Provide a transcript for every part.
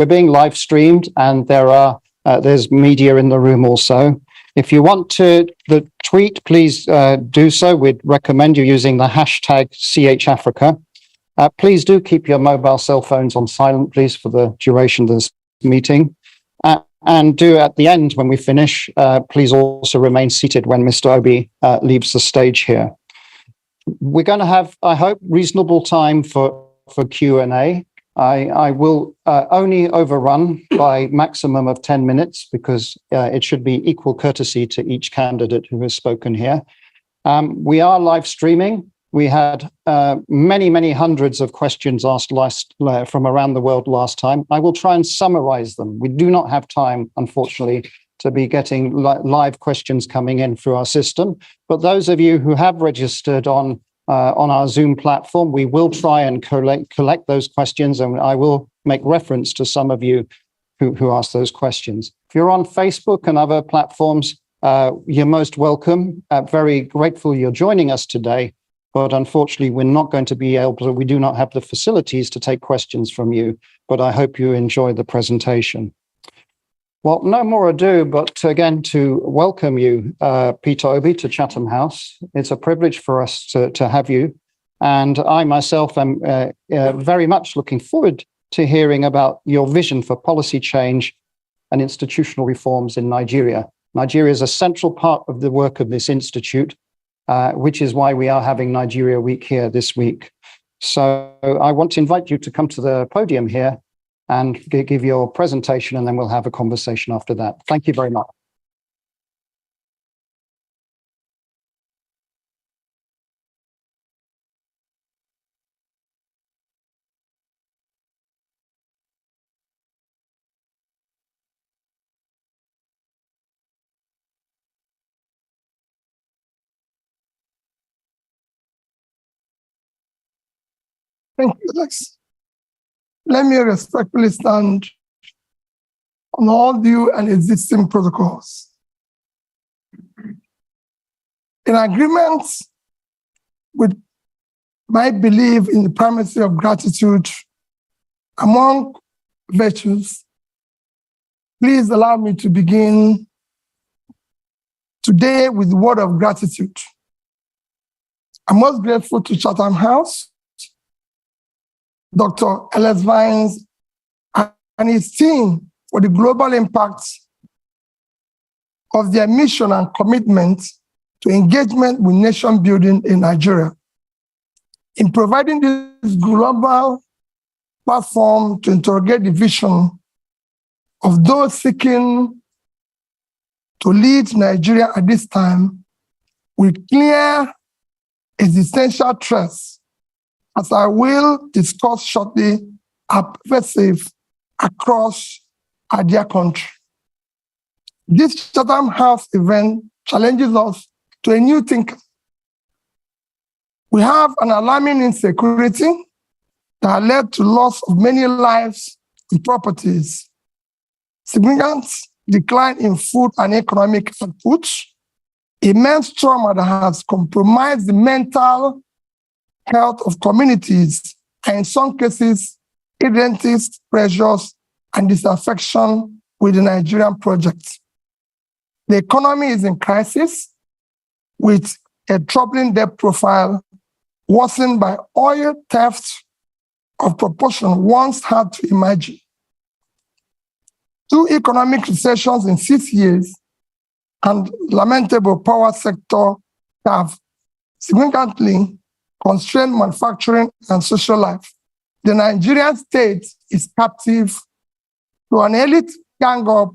being live streamed, and there's media in the room also. If you want to tweet, please do so. We'd recommend you using the hashtag CHAfrica. Please do keep your mobile cell phones on silent, please, for the duration of this meeting. And do at the end, when we finish, please also remain seated when Mr. Obi leaves the stage here. We're going to have, I hope, reasonable time for Q&A. I will only overrun by maximum of 10 minutes because it should be equal courtesy to each candidate who has spoken here. We are live streaming. We had many hundreds of questions asked from around the world last time. I will try and summarize them. We do not have time, unfortunately, to be getting live questions coming in through our system. But those of you who have registered on our Zoom platform, we will try and collect those questions, and I will make reference to some of you who asked those questions. If you're on Facebook and other platforms, you're most welcome. Very grateful you're joining us today. But unfortunately, we're not going to be able to, we do not have the facilities to take questions from you, but I hope you enjoy the presentation. Well, no more ado, but again, to welcome you, Peter Obi, to Chatham House. It's a privilege for us to have you. And I myself am very much looking forward to hearing about your vision for policy change and institutional reforms in Nigeria. Nigeria is a central part of the work of this institute, which is why we are having Nigeria Week here this week. So I want to invite you to come to the podium here and give your presentation, and then we'll have a conversation after that. Thank you very much. Thank you, Alex. Let me respectfully stand on all due and existing protocols. In agreement with my belief in the primacy of gratitude among virtues, please allow me to begin today with the word of gratitude. I'm most grateful to Chatham House, Dr. Ellis Vines, and his team for the global impact of their mission and commitment to engagement with nation building in Nigeria. In providing this global platform to interrogate the vision of those seeking to lead Nigeria at this time with clear existential threats, as I will discuss shortly, are pervasive across their country. This Chatham House event challenges us to a new thinking. We have an alarming insecurity that led to loss of many lives and properties, significant decline in food and economic output, immense trauma that has compromised the mental health of communities, and in some cases, identity pressures and disaffection with the Nigerian project. The economy is in crisis with a troubling debt profile worsened by oil theft of proportion once hard to imagine. 2 economic recessions in 6 years and lamentable power sector have significantly constrained manufacturing and social life. The Nigerian state is captive to an elite gang-up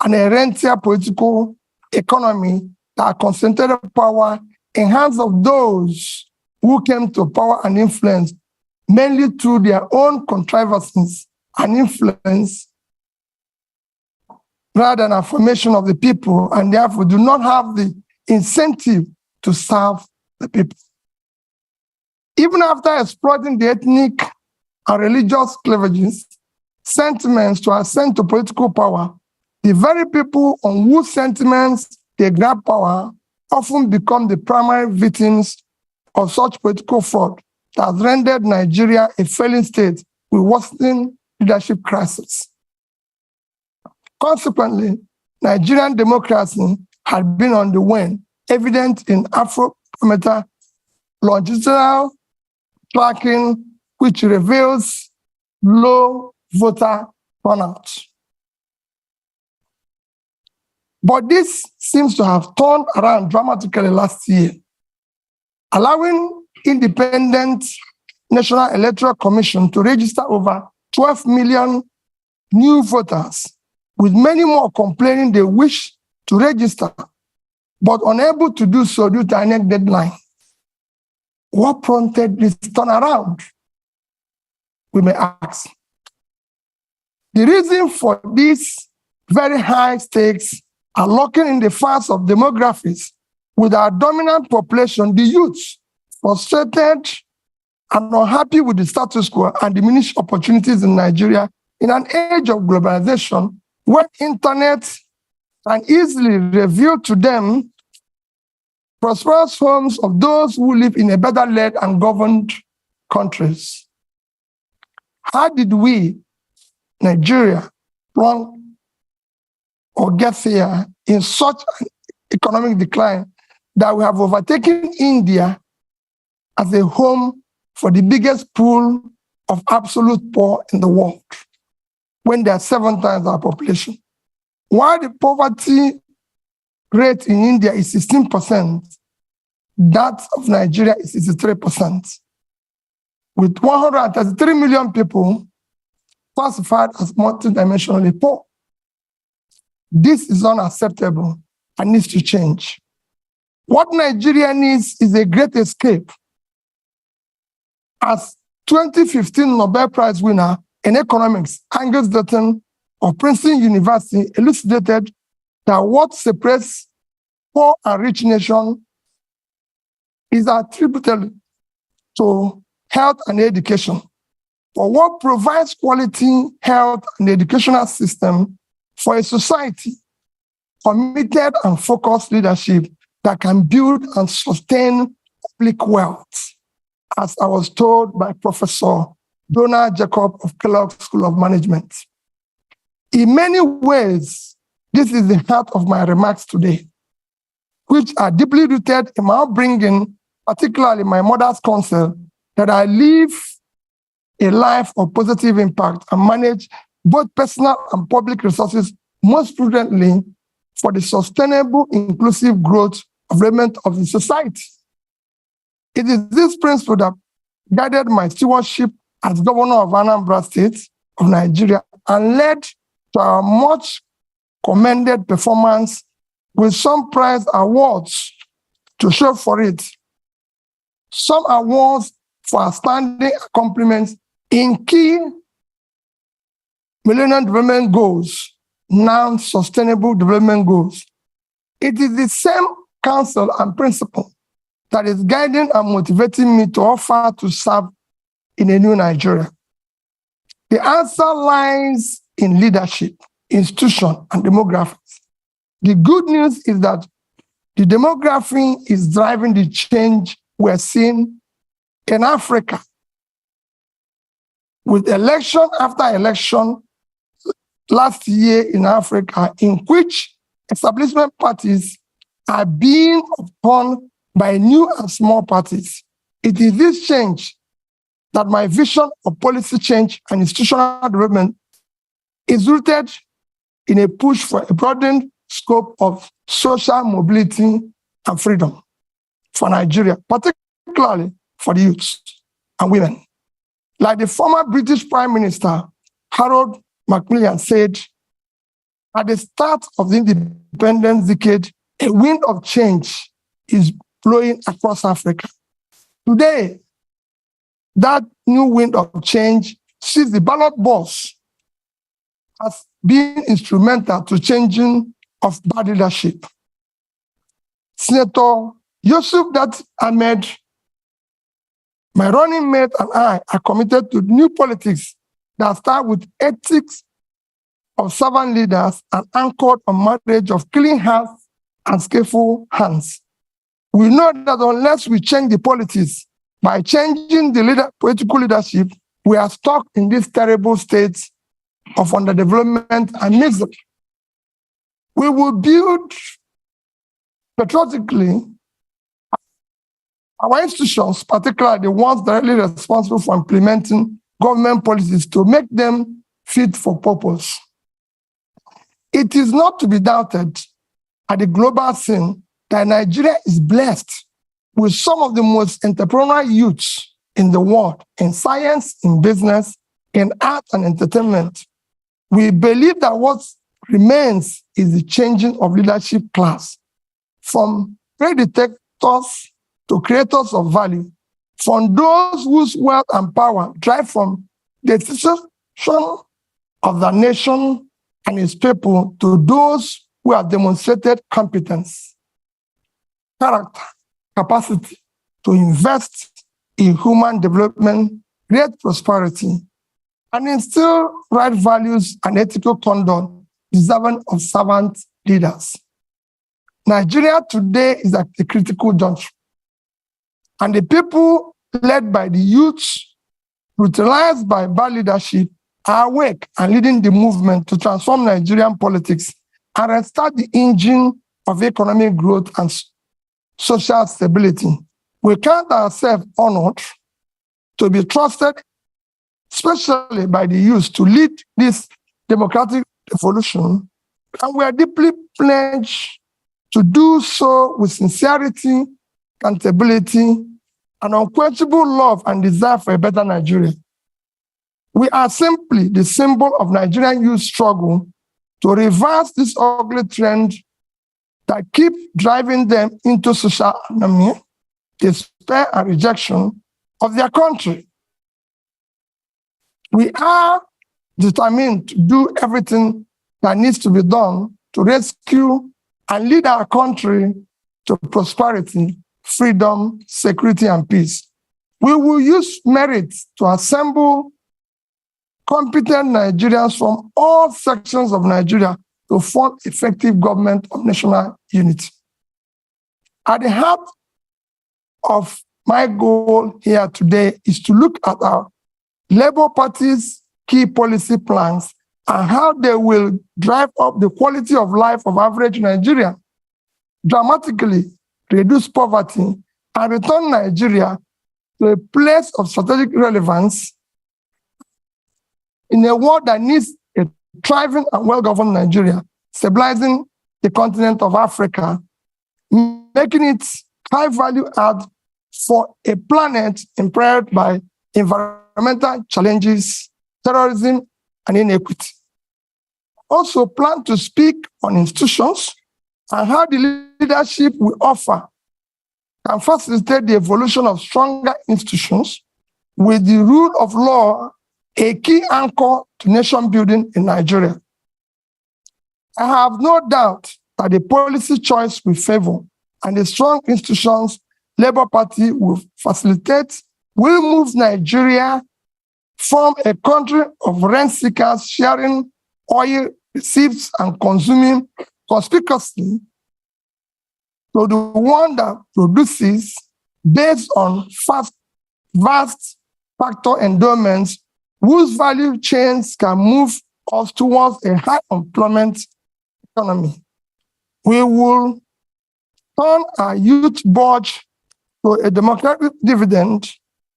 and a rentier political economy that concentrated power in hands of those who came to power and influence mainly through their own contrivances and influence rather than affirmation of the people, and therefore do not have the incentive to serve the people. Even after exploiting the ethnic and religious cleavages, sentiments to ascend to political power, the very people on whose sentiments they grab power often become the primary victims of such political fraud that has rendered Nigeria a failing state with worsening leadership crisis. Consequently, Nigerian democracy had been on the wane, evident in Afrobarometer longitudinal tracking, which reveals low voter turnout. But this seems to have turned around dramatically last year, allowing independent National Electoral Commission to register over 12 million new voters, with many more complaining they wish to register, but unable to do so due to an INEC deadline. What prompted this turnaround? We may ask. The reason for these very high stakes are lurking in the facts of demographics, with our dominant population, the youth, frustrated and unhappy with the status quo and diminished opportunities in Nigeria in an age of globalization, where internet can easily reveal to them prosperous homes of those who live in a better led and governed countries. How did we, Nigeria, plunge or get here in such an economic decline that we have overtaken India as a home for the biggest pool of absolute poor in the world, when they are 7 times our population? While the poverty rate in India is 16%, that of Nigeria is 63%, with 133 million people classified as multidimensionally poor. This is unacceptable and needs to change. What Nigeria needs is a great escape. As 2015 Nobel Prize winner in economics, Angus Deaton of Princeton University, elucidated that what separates poor and rich nations is attributed to health and education. But what provides quality health and educational system for a society? Committed and focused leadership that can build and sustain public wealth, as I was told by Professor Donald Jacob of Kellogg School of Management. In many ways, this is the heart of my remarks today, which are deeply rooted in my upbringing, particularly my mother's counsel, that I live a life of positive impact and manage both personal and public resources most prudently for the sustainable, inclusive growth of development of the society. It is this principle that guided my stewardship as governor of Anambra State of Nigeria and led to our much commended performance with some prize awards to show for it. Some awards for outstanding accomplishments in key Millennium Development Goals, now Sustainable Development Goals. It is the same counsel and principle that is guiding and motivating me to offer to serve in a new Nigeria. The answer lies in leadership, institution, and demographics. The good news is that the demography is driving the change we're seeing in Africa, with election after election last year in Africa, in which establishment parties are being upon by new and small parties. It is this change that my vision of policy change and institutional development is rooted in a push for a broadened scope of social mobility and freedom for Nigeria, particularly for the youth and women. Like the former British Prime Minister, Harold Macmillan, said, at the start of the independence decade, a wind of change is blowing across Africa. Today, that new wind of change sees the ballot box as being instrumental to changing of bad leadership. Senator Yusuf Dat Ahmed, my running mate, and I are committed to new politics that start with ethics of servant leaders and anchored on marriage of clean hearts and skillful hands. We know that unless we change the politics by changing the political leadership, we are stuck in this terrible state of underdevelopment and misery. We will build patriotically our institutions, particularly the ones directly responsible for implementing government policies, to make them fit for purpose. It is not to be doubted at the global scene that Nigeria is blessed with some of the most entrepreneurial youths in the world, in science, in business, in art and entertainment. We believe that what remains is the changing of leadership class, from predators to creators of value, from those whose wealth and power drive from the decision of the nation and its people to those who have demonstrated competence, character, capacity to invest in human development, create prosperity, and instill right values and ethical conduct deserving of servant leaders. Nigeria today is at a critical juncture, and the people led by the youth, brutalized by bad leadership, are awake and leading the movement to transform Nigerian politics and restart the engine of economic growth and social stability. We count ourselves honored to be trusted, especially by the youth, to lead this democratic revolution, and we are deeply pledged to do so with sincerity, accountability, and unquenchable love and desire for a better Nigeria. We are simply the symbol of Nigerian youth struggle to reverse this ugly trend that keep driving them into social anarchy, despair, and rejection of their country. We are determined to do everything that needs to be done to rescue and lead our country to prosperity, freedom, security, and peace. We will use merit to assemble competent Nigerians from all sections of Nigeria to form effective government of national unity. At the heart of my goal here today is to look at our Labour Party's key policy plans and how they will drive up the quality of life of average Nigerian, dramatically reduce poverty, and return Nigeria to a place of strategic relevance in a world that needs a thriving and well-governed Nigeria, stabilizing the continent of Africa, making it high-value add for a planet impaired by environmental challenges, terrorism, and inequity. Also plan to speak on institutions and how the leadership we offer can facilitate the evolution of stronger institutions with the rule of law a key anchor to nation building in Nigeria. I have no doubt that the policy choice we favor and the strong institutions Labour Party will facilitate will move Nigeria from a country of rent seekers sharing oil receipts and consuming conspicuously to the one that produces based on vast factor endowments whose value chains can move us towards a high employment economy. We will turn our youth budget to a democratic dividend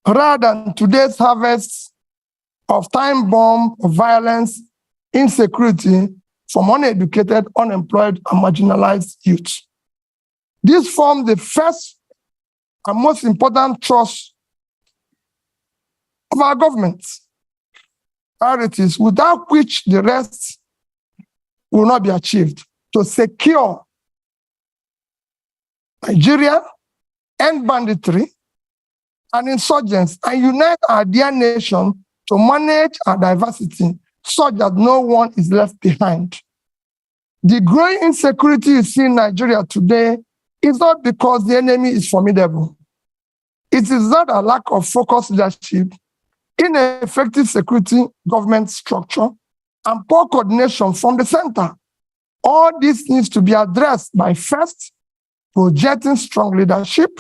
rather than today's harvest of time bomb of violence, insecurity from uneducated, unemployed, and marginalized youth. This forms the first and most important trust of our government priorities, without which the rest will not be achieved. To secure Nigeria, end banditry and insurgents, and unite our dear nation to manage our diversity such that no one is left behind. The growing insecurity you see in Nigeria today is not because the enemy is formidable. It is not a lack of focused leadership, ineffective security government structure, and poor coordination from the center. All this needs to be addressed by first projecting strong leadership,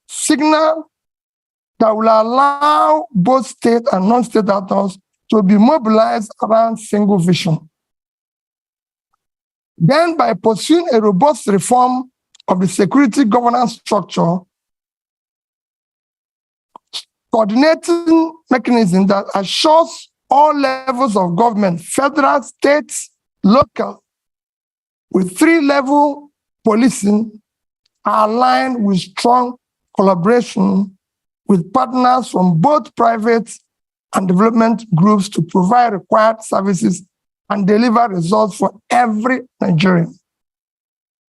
signal that will allow both state and non-state actors to be mobilized around single vision. Then, by pursuing a robust reform of the security governance structure, coordinating mechanism that assures all levels of government, federal, state, local, with three-level policing are aligned with strong collaboration with partners from both private and development groups to provide required services and deliver results for every Nigerian.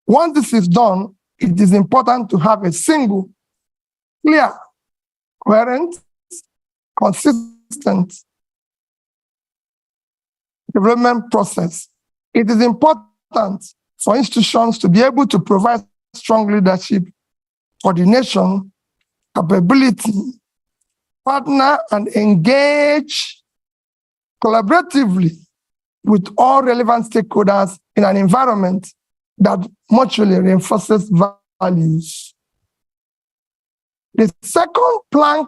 Once this is done, it is important to have a single, clear, coherent, consistent development process. It is important for institutions to be able to provide strong leadership, coordination, capability, partner, and engage collaboratively with all relevant stakeholders in an environment that mutually reinforces values. The second plank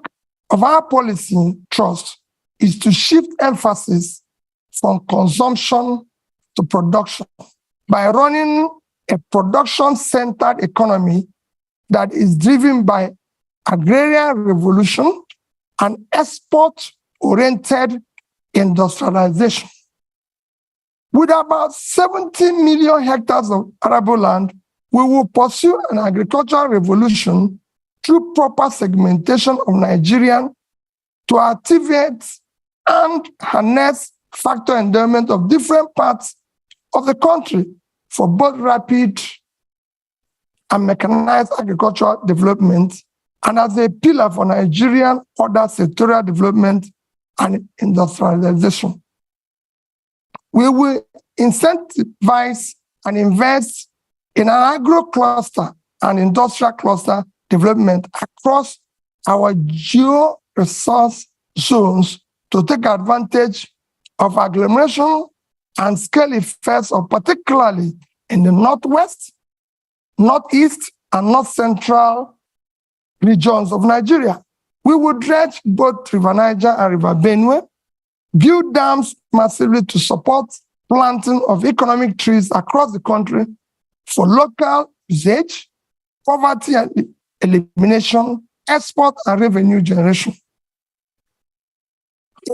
of our policy trust is to shift emphasis from consumption to production by running a production-centered economy that is driven by agrarian revolution and export-oriented industrialization. With about 70 million hectares of arable land, we will pursue an agricultural revolution through proper segmentation of Nigerian to activate and harness factor endowment of different parts of the country for both rapid and mechanized agricultural development and as a pillar for Nigerian other sectorial development and industrialization. We will incentivize and invest in an agro-cluster and industrial cluster development across our geo-resource zones to take advantage of agglomeration and scale effects of particularly in the Northwest, Northeast, and North Central regions of Nigeria. We will dredge both River Niger and River Benue, build dams massively to support planting of economic trees across the country for local usage, poverty and elimination, export and revenue generation.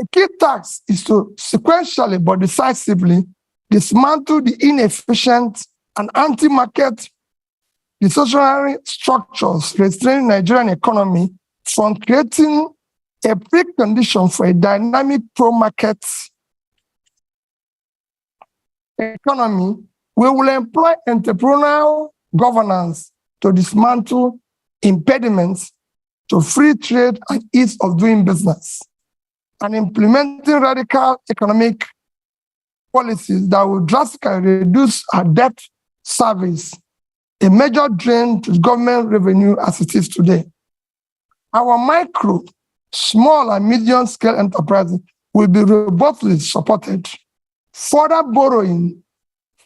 A key task is to sequentially but decisively dismantle the inefficient and anti-market distortionary structures restraining Nigerian economy from creating a precondition for a dynamic pro-market economy. We will employ entrepreneurial governance to dismantle impediments to free trade and ease of doing business, and implementing radical economic policies that will drastically reduce our debt service, a major drain to government revenue as it is today. Our micro, small, and medium-scale enterprises will be robustly supported. Further borrowing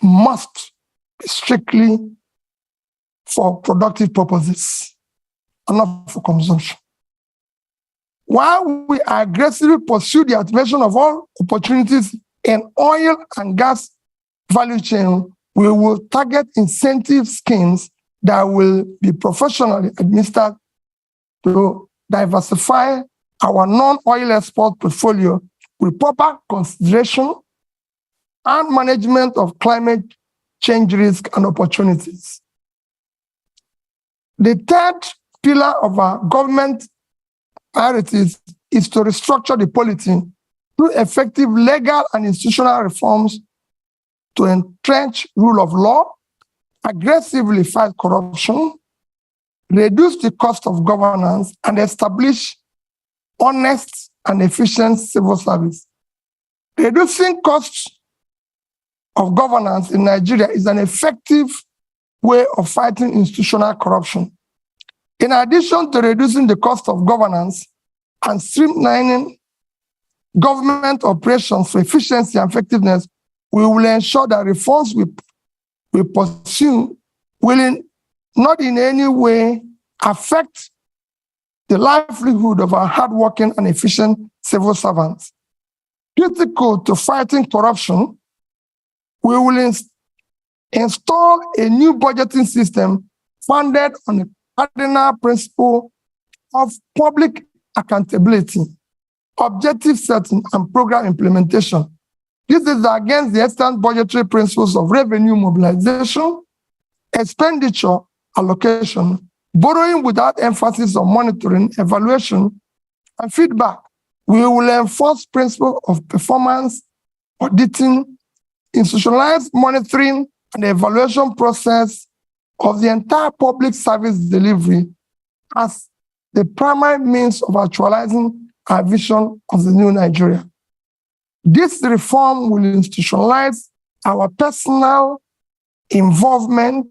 must be strictly for productive purposes and not for consumption. While we aggressively pursue the activation of all opportunities in oil and gas value chain, we will target incentive schemes that will be professionally administered to diversify our non-oil export portfolio with proper consideration and management of climate change risk and opportunities. The third pillar of our government priorities is to restructure the polity through effective legal and institutional reforms to entrench rule of law, aggressively fight corruption, reduce the cost of governance, and establish honest and efficient civil service. Reducing costs of governance in Nigeria is an effective way of fighting institutional corruption. In addition to reducing the cost of governance and streamlining government operations for efficiency and effectiveness, we will ensure that reforms we pursue will not in any way affect the livelihood of our hardworking and efficient civil servants. Critical to fighting corruption, we will install a new budgeting system founded on the cardinal principle of public accountability, objective setting, and program implementation. This is against the extant budgetary principles of revenue mobilization, expenditure allocation, borrowing without emphasis on monitoring, evaluation, and feedback. We will enforce principles of performance, auditing, institutionalized monitoring, and evaluation process of the entire public service delivery as the primary means of actualizing our vision of the new Nigeria. This reform will institutionalize our personal involvement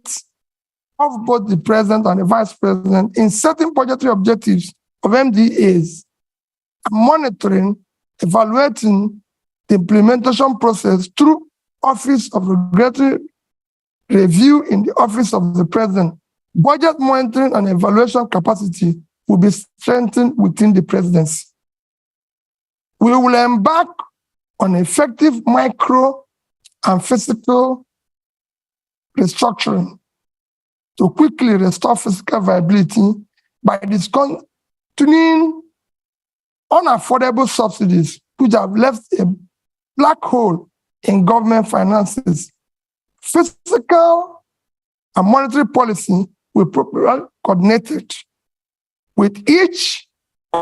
of both the president and the vice president in setting budgetary objectives of MDAs, and monitoring, evaluating the implementation process through Office of Regulatory Review in the Office of the President. Budget monitoring and evaluation capacity will be strengthened within the presidency. We will embark on effective micro and physical restructuring to quickly restore physical viability by discontinuing unaffordable subsidies which have left a black hole in government finances. Fiscal and monetary policy will be properly coordinated with each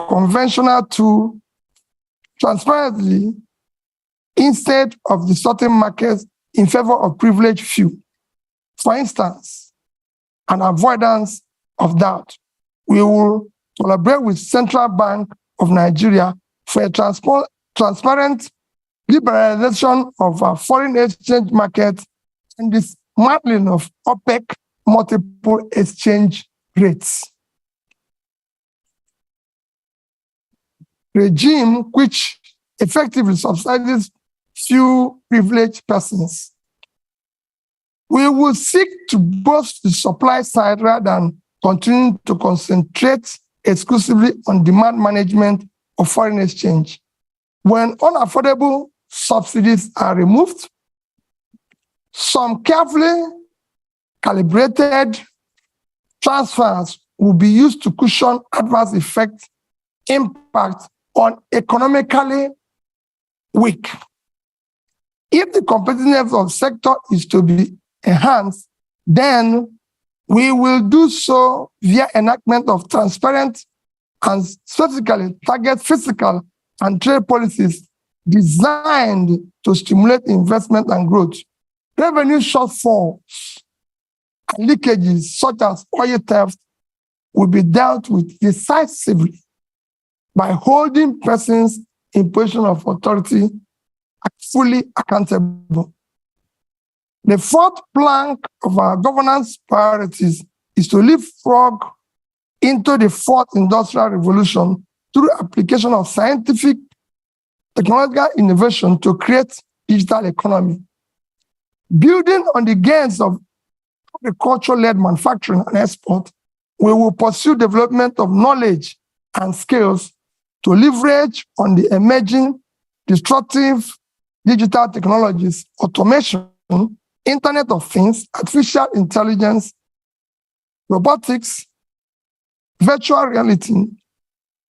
conventional tool transparently instead of distorting markets in favor of privileged few. For instance, an avoidance of doubt. We will collaborate with Central Bank of Nigeria for a transparent liberalization of our foreign exchange market and dismantling of OPEC multiple exchange rates. Regime which effectively subsidies few privileged persons. We will seek to boost the supply side rather than continue to concentrate exclusively on demand management of foreign exchange. When unaffordable subsidies are removed, some carefully calibrated transfers will be used to cushion adverse effect impact on economically weak. If the competitiveness of the sector is to be enhanced, then we will do so via enactment of transparent and specifically target fiscal and trade policies designed to stimulate investment and growth. Revenue shortfalls and leakages such as oil theft will be dealt with decisively by holding persons in position of authority fully accountable. The fourth plank of our governance priorities is to leapfrog into the fourth industrial revolution through application of scientific technological innovation to create digital economy. Building on the gains of agriculture-led manufacturing and export, we will pursue development of knowledge and skills to leverage on the emerging disruptive digital technologies, automation, Internet of Things, artificial intelligence, robotics, virtual reality,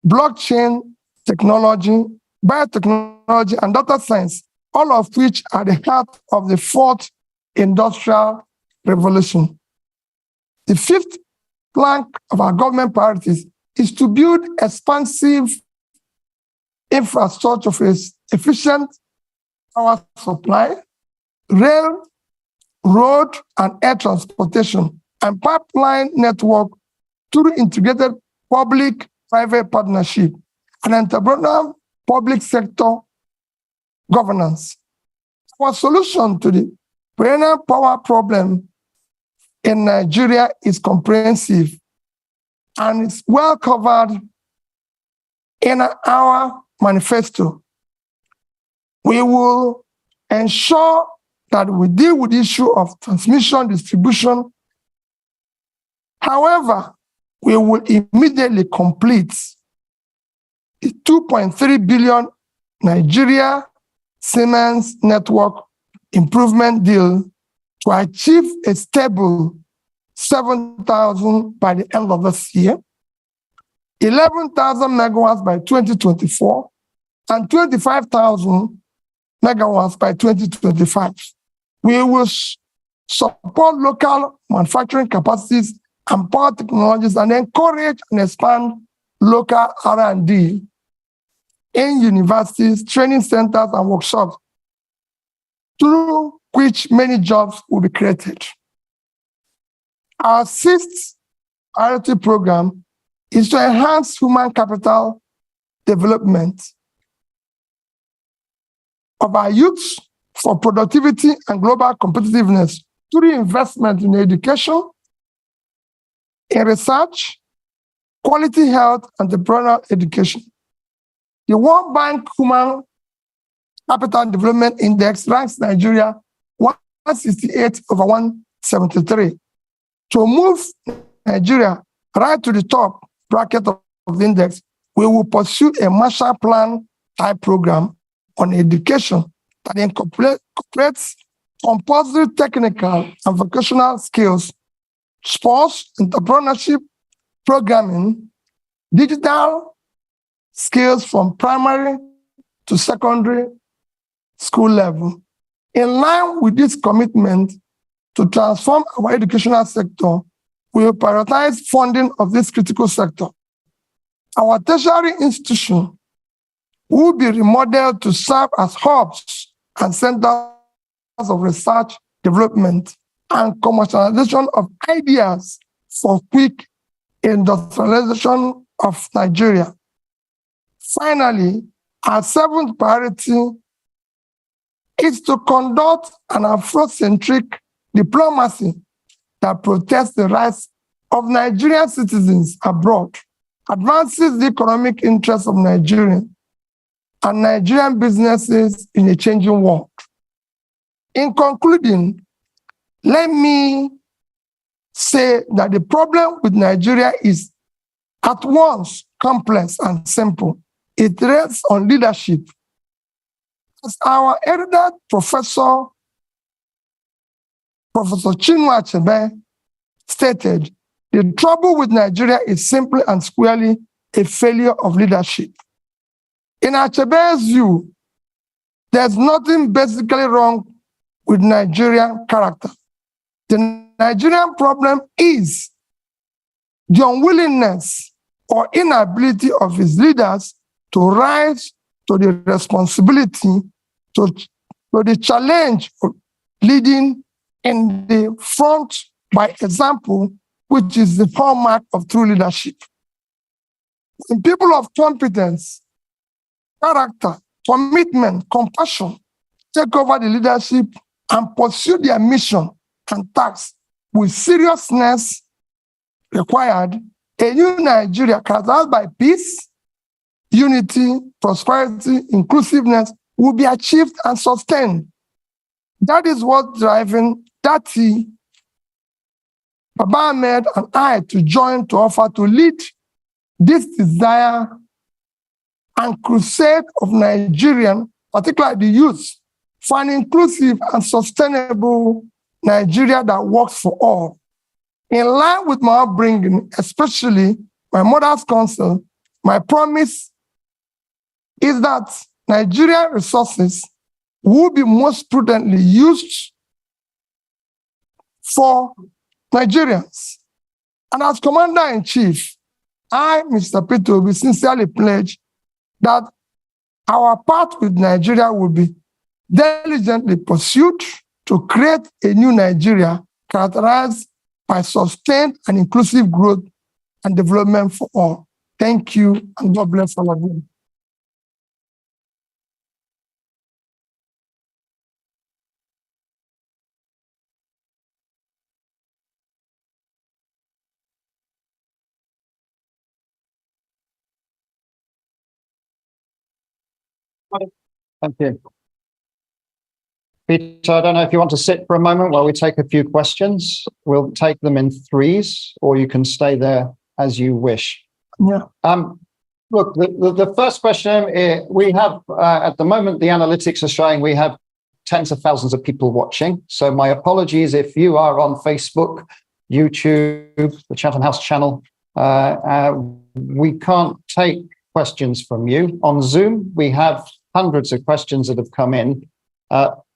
blockchain technology, biotechnology, and data science, all of which are the heart of the fourth industrial revolution. The fifth plank of our government priorities is to build expansive infrastructure for efficient power supply, rail, road, and air transportation, and pipeline network through integrated public-private partnership and entrepreneurial public sector governance. Our solution to the perennial power problem in Nigeria is comprehensive and is well covered in our manifesto. We will ensure that we deal with the issue of transmission distribution. However, we will immediately complete a 2.3 billion Nigeria Siemens network improvement deal to achieve a stable 7,000 by the end of this year, 11,000 megawatts by 2024, and 25,000 megawatts by 2025. We will support local manufacturing capacities and power technologies and encourage and expand local R&D in universities, training centers, and workshops, through which many jobs will be created. Our sixth priority program is to enhance human capital development of our youth for productivity and global competitiveness through investment in education, in research, quality health, and entrepreneurial education. The World Bank Human Capital Development Index ranks Nigeria 168 over 173. To move Nigeria right to the top bracket of the index, we will pursue a Marshall Plan type program on education that incorporates compulsory technical and vocational skills, sports, entrepreneurship, programming, digital skills from primary to secondary school level. In line with this commitment to transform our educational sector, we will prioritize funding of this critical sector. Our tertiary institution will be remodeled to serve as hubs and centers of research, development, and commercialization of ideas for quick industrialization of Nigeria. Finally, our seventh priority is to conduct an Afrocentric diplomacy that protects the rights of Nigerian citizens abroad, advances the economic interests of Nigerians and Nigerian businesses in a changing world. In concluding, let me say that the problem with Nigeria is at once complex and simple. It rests on leadership. As our erudite Professor Chinua Achebe stated, the trouble with Nigeria is simply and squarely a failure of leadership. In Achebe's view, there's nothing basically wrong with Nigerian character. The Nigerian problem is the unwillingness or inability of its leaders to rise to the responsibility, to the challenge of leading in the front by example, which is the hallmark of true leadership. When people of competence, character, commitment, compassion take over the leadership and pursue their mission and tasks with seriousness required, a new Nigeria characterized by peace, unity, prosperity, inclusiveness will be achieved and sustained. That is what driving Dati, Baba Ahmed, and I to join to offer to lead this desire and crusade of Nigerian, particularly the youth, for an inclusive and sustainable Nigeria that works for all. In line with my upbringing, especially my mother's counsel, my promise is that Nigerian resources will be most prudently used for Nigerians. And as Commander-in-Chief, I, Mr. Peter, will sincerely pledge that our path with Nigeria will be diligently pursued to create a new Nigeria characterized by sustained and inclusive growth and development for all. Thank you, and God bless all of you. Thank you. Peter, I don't know if you want to sit for a moment while we take a few questions. We'll take them in threes, or you can stay there as you wish. Yeah. Look, the first question, we have, at the moment, the analytics are showing we have tens of thousands of people watching. So my apologies if you are on Facebook, YouTube, the Chatham House channel. We can't take questions from you. On Zoom, we have hundreds of questions that have come in.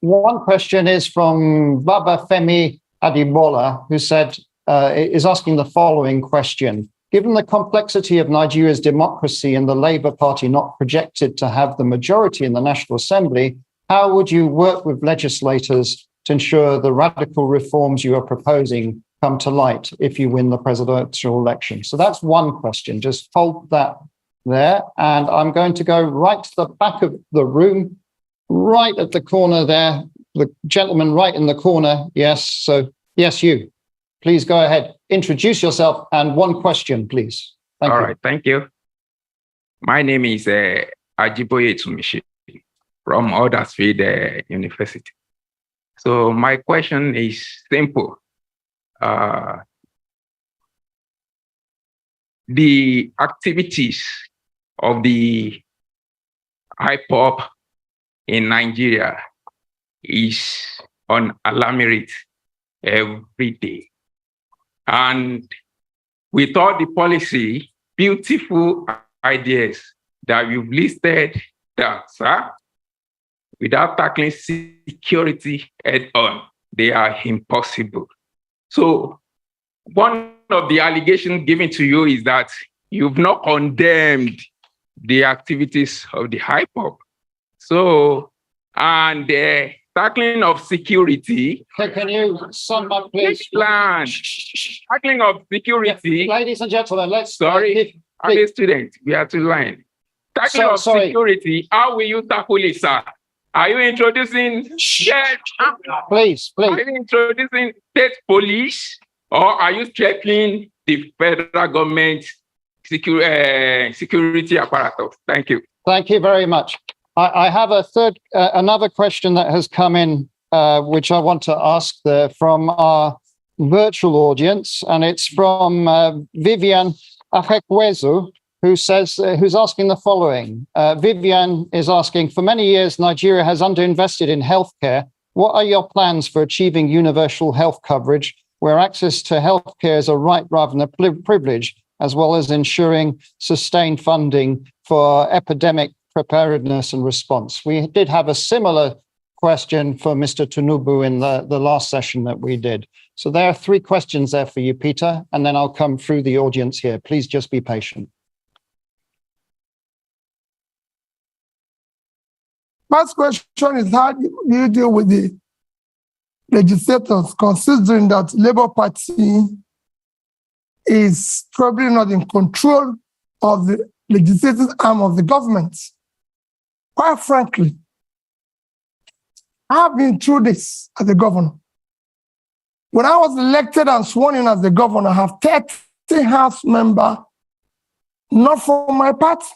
One question is from Baba Femi Adibola, who said, is asking the following question. Given the complexity of Nigeria's democracy and the Labour Party not projected to have the majority in the National Assembly, how would you work with legislators to ensure the radical reforms you are proposing come to light if you win the presidential election? So that's one question. Just hold that there. And I'm going to go right to the back of the room, right at the corner there. The gentleman right in the corner. Yes. So, yes, you. Please go ahead. Introduce yourself and one question, please. Thank you. All right. Thank you. My name is Ajiboye Tsumishi from Huddersfield University. So my question is simple. The activities of the IPOB in Nigeria is on alarming rate every day. And with all the policy, beautiful ideas that you've listed down, sir, without tackling security head on, they are impossible. So one of the allegations given to you is that you've not condemned the activities of the IPOB. So, and the tackling of security. Can you sum up, please? Tackling of security. Ladies and gentlemen, let's... Sorry, I'm a student. We have to learn. Tackling of security, how will you tackle it, sir? Are you introducing... Please. Are you introducing state police, or are you threatening the federal government security apparatus? Thank you. Thank you very much. I have another question that has come in, which I want to ask from our virtual audience, and it's from Vivian Ahekwezu, who's asking the following. Vivian is asking, for many years, Nigeria has underinvested in healthcare. What are your plans for achieving universal health coverage, where access to healthcare is a right rather than a privilege, as well as ensuring sustained funding for epidemic preparedness and response? We did have a similar question for Mr. Tunubu in the last session that we did. So there are three questions there for you, Peter, and then I'll come through the audience here. Please just be patient. First question is, how do you deal with the legislators, considering that Labour Party is probably not in control of the legislative arm of the government? Quite frankly, I've been through this as a governor. When I was elected and sworn in as the governor, I have 30 House members, not from my party.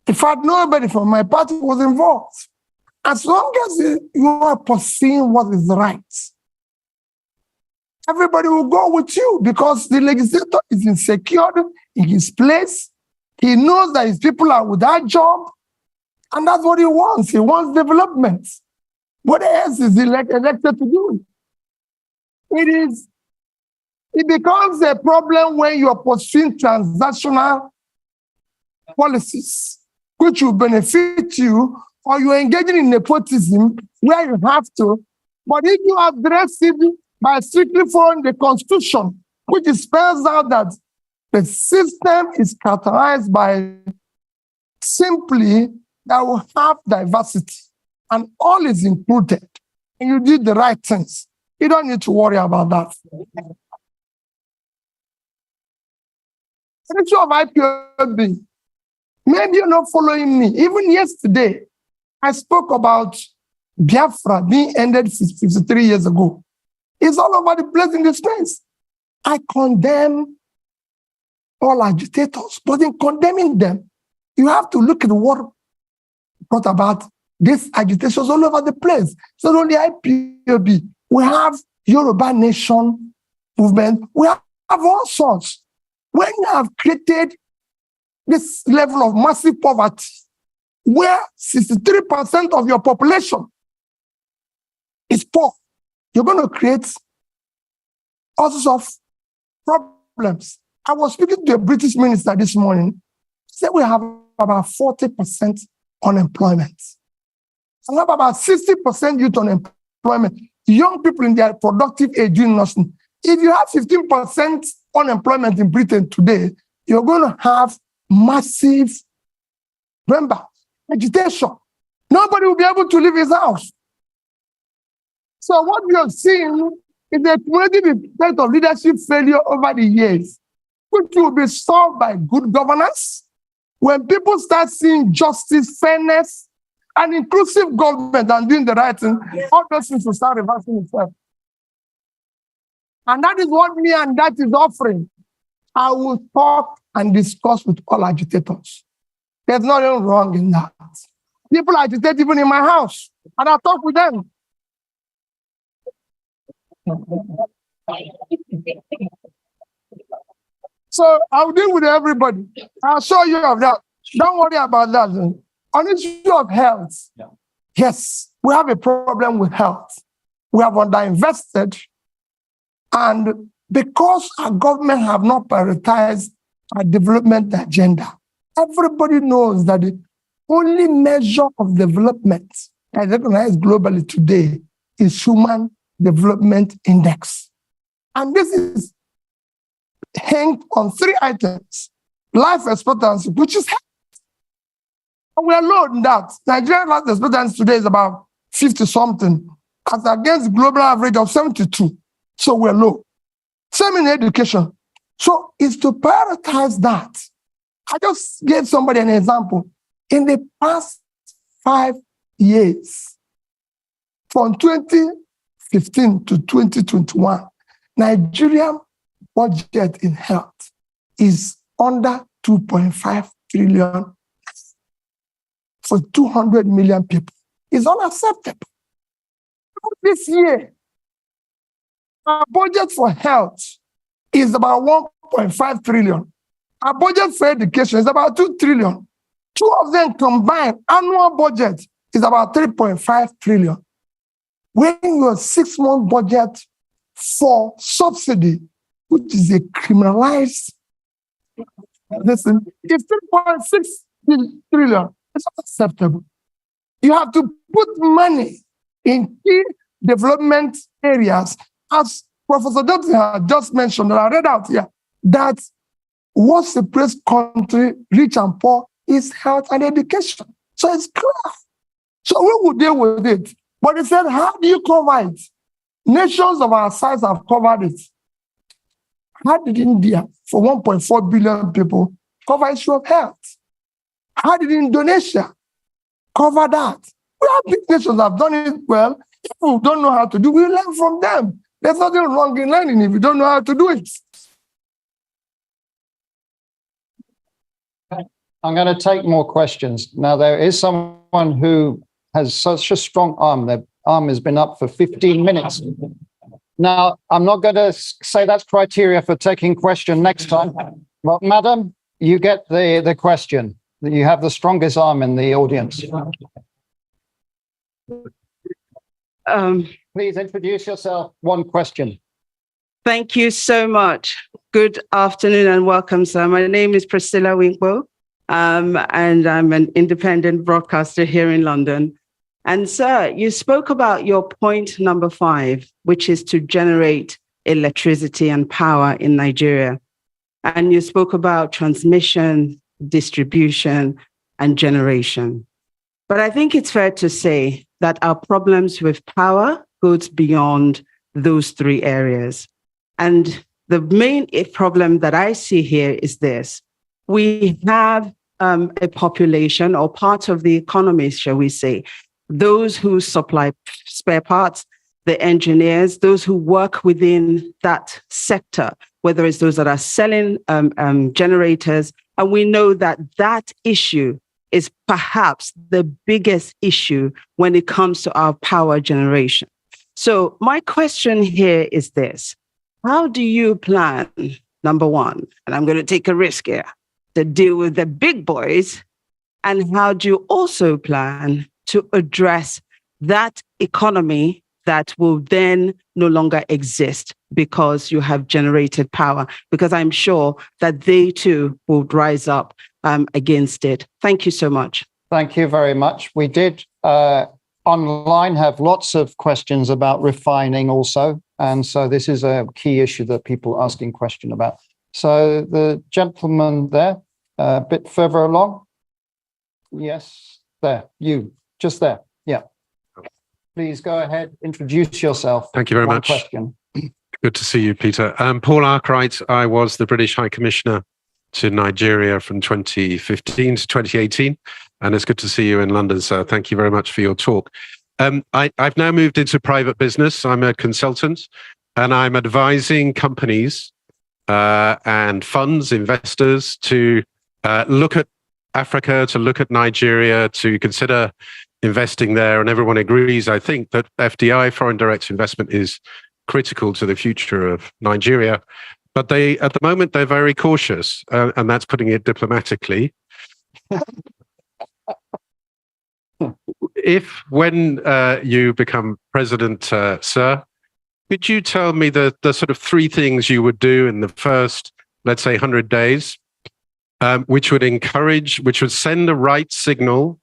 In fact, nobody from my party was involved. As long as you are pursuing what is right, everybody will go with you, because the legislator is insecure in his place. He knows that his people are without job, and that's what he wants. He wants development. What else is he elected to do? It becomes a problem when you are pursuing transactional policies, which will benefit you, or you're engaging in nepotism where you have to. But if you address it by strictly following the Constitution, which spells out that the system is characterized by simply that we have diversity and all is included, and you did the right things, you don't need to worry about that. The issue of IPOB, maybe you're not following me. Even yesterday, I spoke about Biafra being ended 53 years ago. It's all over the place in the space. I condemn all agitators, but in condemning them, you have to look at what brought about these agitations all over the place. It's not only IPOB. We have Yoruba Nation movement. We have all sorts. When you have created this level of massive poverty, where 63% of your population is poor, you're going to create all sorts of problems. I was speaking to a British minister this morning. He said we have about 40% unemployment. We have about 60% youth unemployment. Young people in their productive age doing nothing. If you have 15% unemployment in Britain today, you're going to have massive, remember, agitation. Nobody will be able to leave his house. So what we have seen is the cumulative effect of leadership failure over the years, which will be solved by good governance. When people start seeing justice, fairness, and inclusive government and doing the right thing, all those things will start reversing itself. And that is what me and that is offering. I will talk and discuss with all agitators. There's nothing wrong in that. People agitate even in my house, and I talk with them. So I'll deal with everybody. I'll show you of that. Don't worry about that. On the issue of health, yes, we have a problem with health. We have underinvested, and because our government have not prioritized our development agenda, everybody knows that the only measure of development as recognized globally today is Human Development Index. And this is hanged on 3 items: life expectancy, which is health. And we are low in that. Nigerian life expectancy today is about 50-something, as against the global average of 72. So we're low. Same in education. So it's to prioritize that. I just gave somebody an example. In the past 5 years, from 2015 to 2021, Nigerian budget in health is under 2.5 trillion for 200 million people. It's unacceptable. This year, our budget for health is about 1.5 trillion. Our budget for education is about 2 trillion. 2 of them combined, annual budget is about 3.5 trillion. When your 6-month budget for subsidy, which is a criminalized, listen, it's 3.6 trillion. It's unacceptable. You have to put money in key development areas, as Professor Dutton had just mentioned, that I read out here, that what separates country, rich and poor, is health and education. So it's clear. So we will deal with it. But he said, how do you cover it? Nations of our size have covered it. How did India, for 1.4 billion people, cover issue of health? How did Indonesia cover that? We have big nations that have done it well. If we don't know how to do it, we learn from them. There's nothing wrong in learning if you don't know how to do it. I'm going to take more questions. Now, there is someone who has such a strong arm. Their arm has been up for 15 minutes. Now, I'm not going to say that's criteria for taking question next time. Well, madam, you get the question. You have the strongest arm in the audience. Please introduce yourself. One question. Thank you so much. Good afternoon and welcome, sir. My name is Priscilla Winkle, and I'm an independent broadcaster here in London. And sir, you spoke about your point number 5, which is to generate electricity and power in Nigeria. And you spoke about transmission, distribution, and generation. But I think it's fair to say that our problems with power goes beyond those 3 areas. And the main problem that I see here is this. We have a population or part of the economy, shall we say, those who supply spare parts, the engineers, those who work within that sector, whether it's those that are selling generators. And we know that that issue is perhaps the biggest issue when it comes to our power generation. So my question here is this: how do you plan number one? And I'm going to take a risk here to deal with the big boys. And how do you also plan to address that economy that will then no longer exist because you have generated power? Because I'm sure that they too will rise up against it. Thank you so much. Thank you very much. We did online have lots of questions about refining also. And so this is a key issue that people are asking question about. So the gentleman there, a bit further along. Yes, there, you, just there. Yeah. Please go ahead, introduce yourself. Thank you very much. Question. Good to see you, Peter. Paul Arkwright. I was the British High Commissioner to Nigeria from 2015 to 2018. And it's good to see you in London, sir. Thank you very much for your talk. I've now moved into private business. I'm a consultant and I'm advising companies and funds, investors to look at Africa, to look at Nigeria, to consider investing there. And everyone agrees, I think, that FDI, foreign direct investment, is critical to the future of Nigeria. But at the moment, they're very cautious, and that's putting it diplomatically. When you become president, sir, could you tell me the sort of three things you would do in the first, let's say, 100 days, which would send the right signal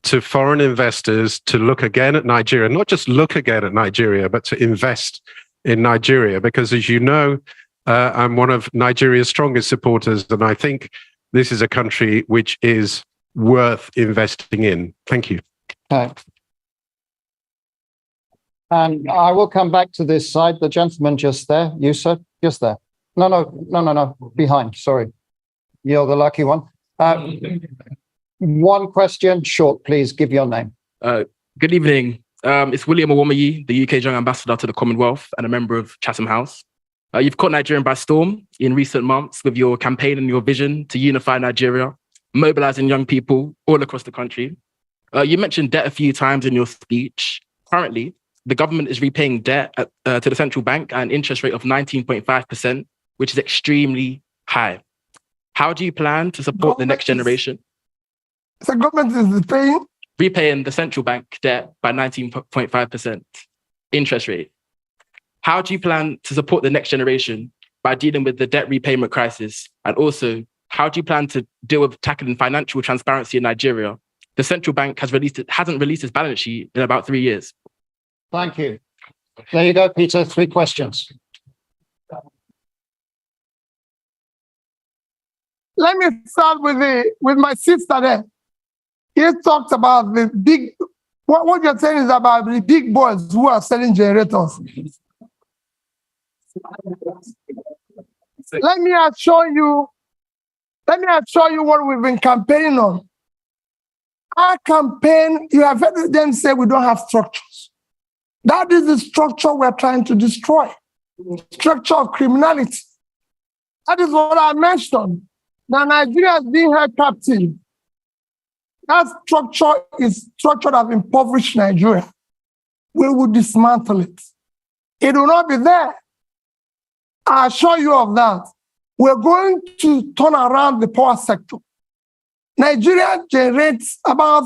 to foreign investors to look again at Nigeria, not just look again at Nigeria, but to invest in Nigeria? Because as you know, I'm one of Nigeria's strongest supporters, and I think this is a country which is worth investing in. Thank you. Okay. And I will come back to this side. The gentleman just there, you sir, just there. No, behind, sorry. You're the lucky one. One question, short, please. Give your name. Good evening. It's William Owomayi, the UK's young ambassador to the Commonwealth and a member of Chatham House. You've caught Nigeria by storm in recent months with your campaign and your vision to unify Nigeria, mobilizing young people all across the country. You mentioned debt a few times in your speech. Currently, the government is repaying debt to the central bank at an interest rate of 19.5%, which is extremely high. How do you plan to support the next generation? The government is repaying the central bank debt by 19.5% interest rate. How do you plan to support the next generation by dealing with the debt repayment crisis? And also, how do you plan to deal with tackling financial transparency in Nigeria? The central bank hasn't released its balance sheet in about 3 years. Thank you. There you go, Peter. 3 questions. Let me start with my sister there. He talked about the big, what you're saying is about the big boys who are selling generators. Let me assure you what we've been campaigning on. Our campaign, you have heard them say we don't have structures. That is the structure we're trying to destroy. Structure of criminality. That is what I mentioned. Now Nigeria is being held captive. That structure is structure that impoverished Nigeria. We will dismantle it. It will not be there. I assure you of that. We're going to turn around the power sector. Nigeria generates about,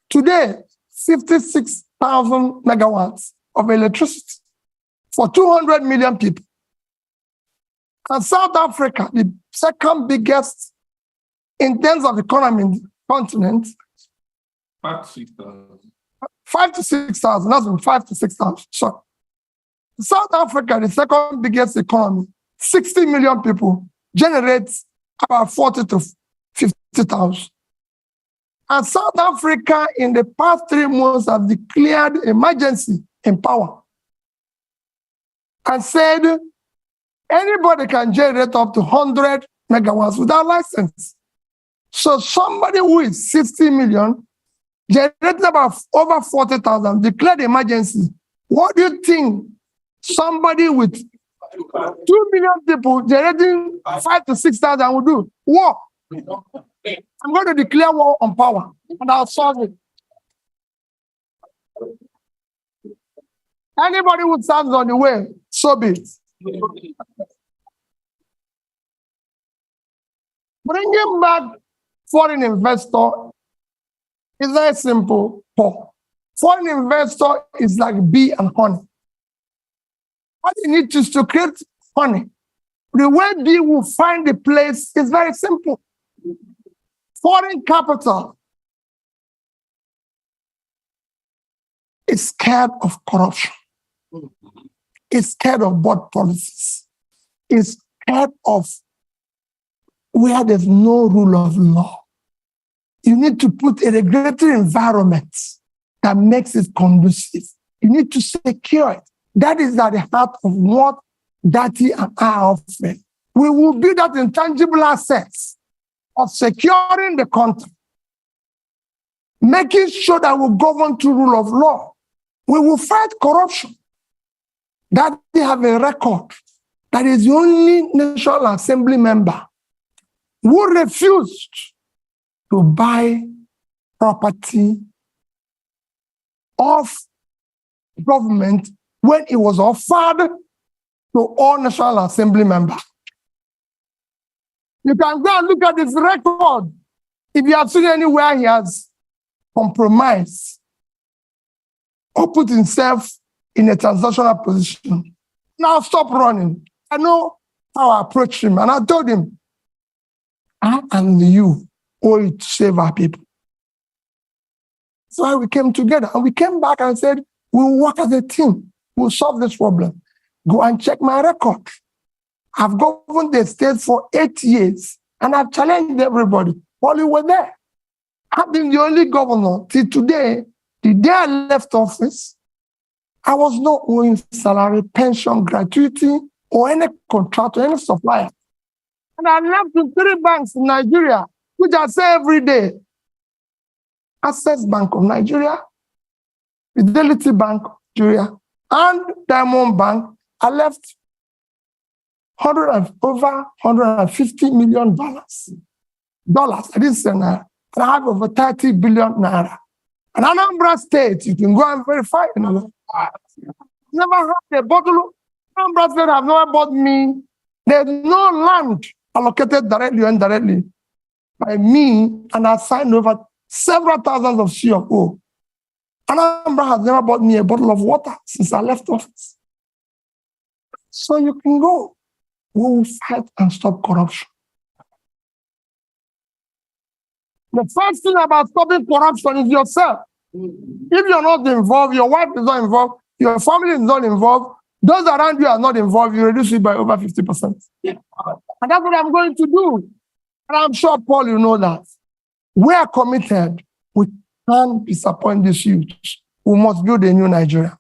today, 56,000 megawatts of electricity for 200 million people. And South Africa, the second biggest in terms of economy in the continent, 5 to 6,000. That's 5 to 6,000. Sorry. South Africa, the second biggest economy, 60 million people, generates about 40 to 50,000. And South Africa, in the past 3 months, have declared emergency in power and said anybody can generate up to 100 megawatts without license. So somebody who is 60 million, generating about over 40,000, declared emergency. What do you think somebody with 2 million people generating 5 to 6,000 will do? War. I'm going to declare war on power, and I'll solve it. Anybody who stands on the way, so be it. Bringing back foreign investor is very simple, Paul. Foreign investor is like bee and honey. What you need is to create honey. The way bee will find the place is very simple. Foreign capital is scared of corruption. Is scared of bad policies. Is scared of where there's no rule of law. You need to put a regulatory environment that makes it conducive. You need to secure it. That is at the heart of what Dati and I are offering. We will build that intangible assets of securing the country, making sure that we govern to rule of law. We will fight corruption. That they have a record. That is the only National Assembly member who refused to buy property of government when it was offered to all National Assembly members. You can go and look at his record. If you have seen anywhere he has compromised or put himself in a transactional position. Now stop running. I know how I approached him, and I told him, I and you owe it to save our people. So we came together, and we came back and said, we'll work as a team. We'll solve this problem. Go and check my record. I've governed the state for 8 years, and I've challenged everybody while you were there. I've been the only governor till today. The day I left office, I was not owing salary, pension, gratuity, or any contract or any supplier. And I left with 3 banks in Nigeria, which I say every day. Access Bank of Nigeria, Fidelity Bank of Nigeria, and Diamond Bank. I left over $150 million. I didn't say naira. And I have over 30 billion naira. And Anambra State, you can go and verify. Never had a bottle. Anambra State have never bought me. There's no land allocated directly or indirectly by me, and I signed over several thousands of CFO. Anambra has never bought me a bottle of water since I left office. So you can go. We will fight and stop corruption. The first thing about stopping corruption is yourself. If you're not involved, your wife is not involved, your family is not involved, those around you are not involved, you reduce it by over 50%. And that's what I'm going to do. And I'm sure, Paul, you know that. We are committed. We can't disappoint these youth. We must build a new Nigeria.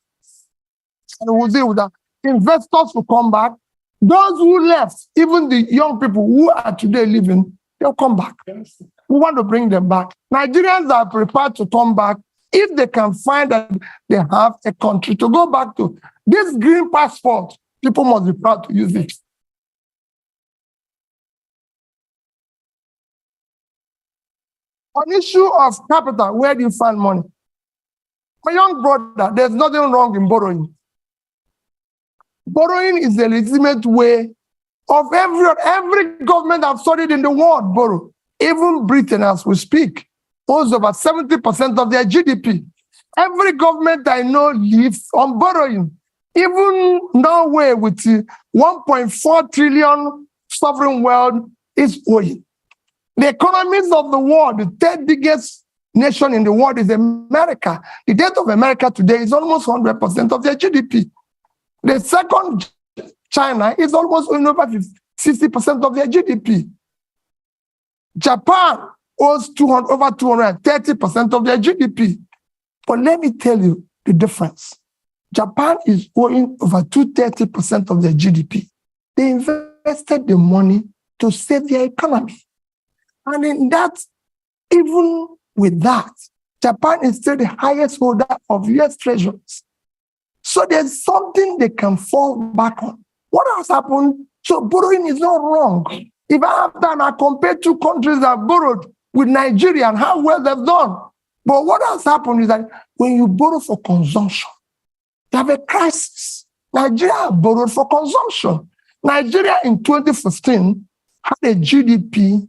And we'll deal with that. Investors will come back. Those who left, even the young people who are today living, they'll come back. We want to bring them back. Nigerians are prepared to come back if they can find that they have a country to go back to. This green passport, people must be proud to use it. On issue of capital, where do you find money? My young brother, there's nothing wrong in borrowing. Borrowing is a legitimate way of every government I've studied in the world borrow. Even Britain, as we speak, owes over 70% of their GDP. Every government I know lives on borrowing. Even Norway, with 1.4 trillion sovereign wealth, is owing. The economies of the world, the 3rd biggest nation in the world is America. The debt of America today is almost 100% of their GDP. The second, China, is almost over 60% of their GDP. Japan owes over 230% of their GDP. But let me tell you the difference. Japan is owing over 230% of their GDP. They invested the money to save their economy. And in that, even with that, Japan is still the highest holder of US treasuries. So there's something they can fall back on. What has happened? So borrowing is not wrong. If I have done, I compare 2 countries that have borrowed with Nigeria and how well they've done. But what has happened is that when you borrow for consumption, you have a crisis. Nigeria borrowed for consumption. Nigeria in 2015 had a GDP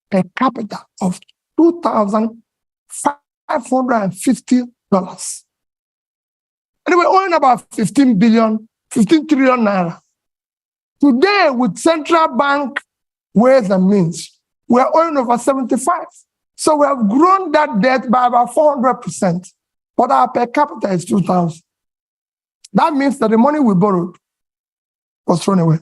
per capita of $2,550. And we're owing about 15 trillion naira. Today, with central bank ways and means, we're owing over 75. So we have grown that debt by about 400%, but our per capita is 2,000. That means that the money we borrowed was thrown away.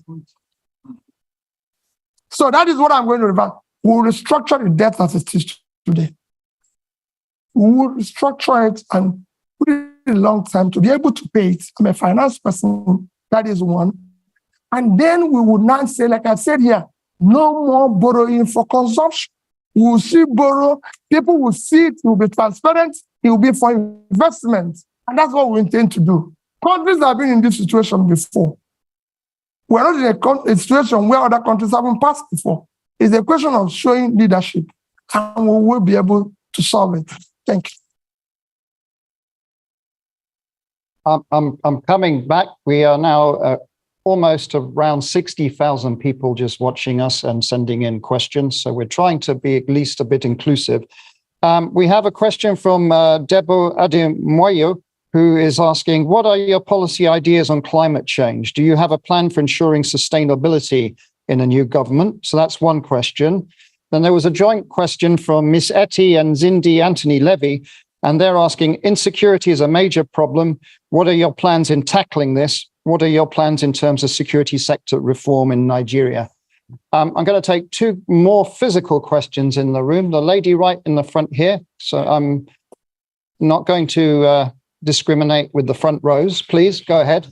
So that is what I'm going to revert. We will restructure the debt as it is today. We will restructure it and put it in a long time to be able to pay it. I'm a finance person, that is one. And then we will not say, like I said here, no more borrowing for consumption. We will see borrow, people will see it, will be transparent, it will be for investment. And that's what we intend to do. Countries have been in this situation before. We're not in a situation where other countries haven't passed before. It's a question of showing leadership, and we will be able to solve it. Thank you. I'm coming back. We are now almost around 60,000 people just watching us and sending in questions. So we're trying to be at least a bit inclusive. We have a question from Debo Ademoyo, who is asking, what are your policy ideas on climate change? Do you have a plan for ensuring sustainability in a new government? So that's one question. Then there was a joint question from Miss Etty and Zindi Anthony Levy, and they're asking, insecurity is a major problem. What are your plans in tackling this? What are your plans in terms of security sector reform in Nigeria? I'm going to take two more physical questions in the room. The lady right in the front here. So I'm not going to discriminate with the front rows. Please go ahead.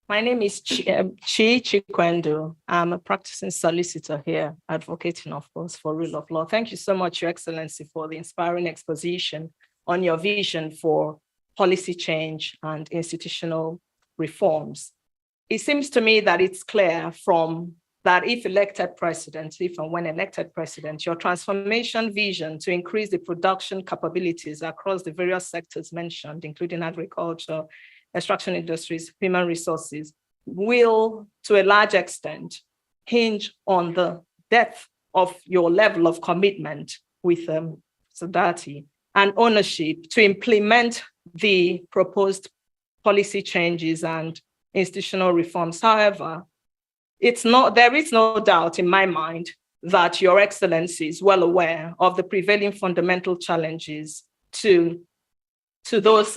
My name is Chikwendo. I'm a practicing solicitor here, advocating, of course, for rule of law. Thank you so much, Your Excellency, for the inspiring exposition on your vision for policy change and institutional reforms. It seems to me that it's clear from that if and when elected president, your transformation vision to increase the production capabilities across the various sectors mentioned, including agriculture, extraction industries, human resources, will, to a large extent, hinge on the depth of your level of commitment with solidarity and ownership to implement the proposed policy changes and institutional reforms. However, there is no doubt in my mind that Your Excellency is well aware of the prevailing fundamental challenges to those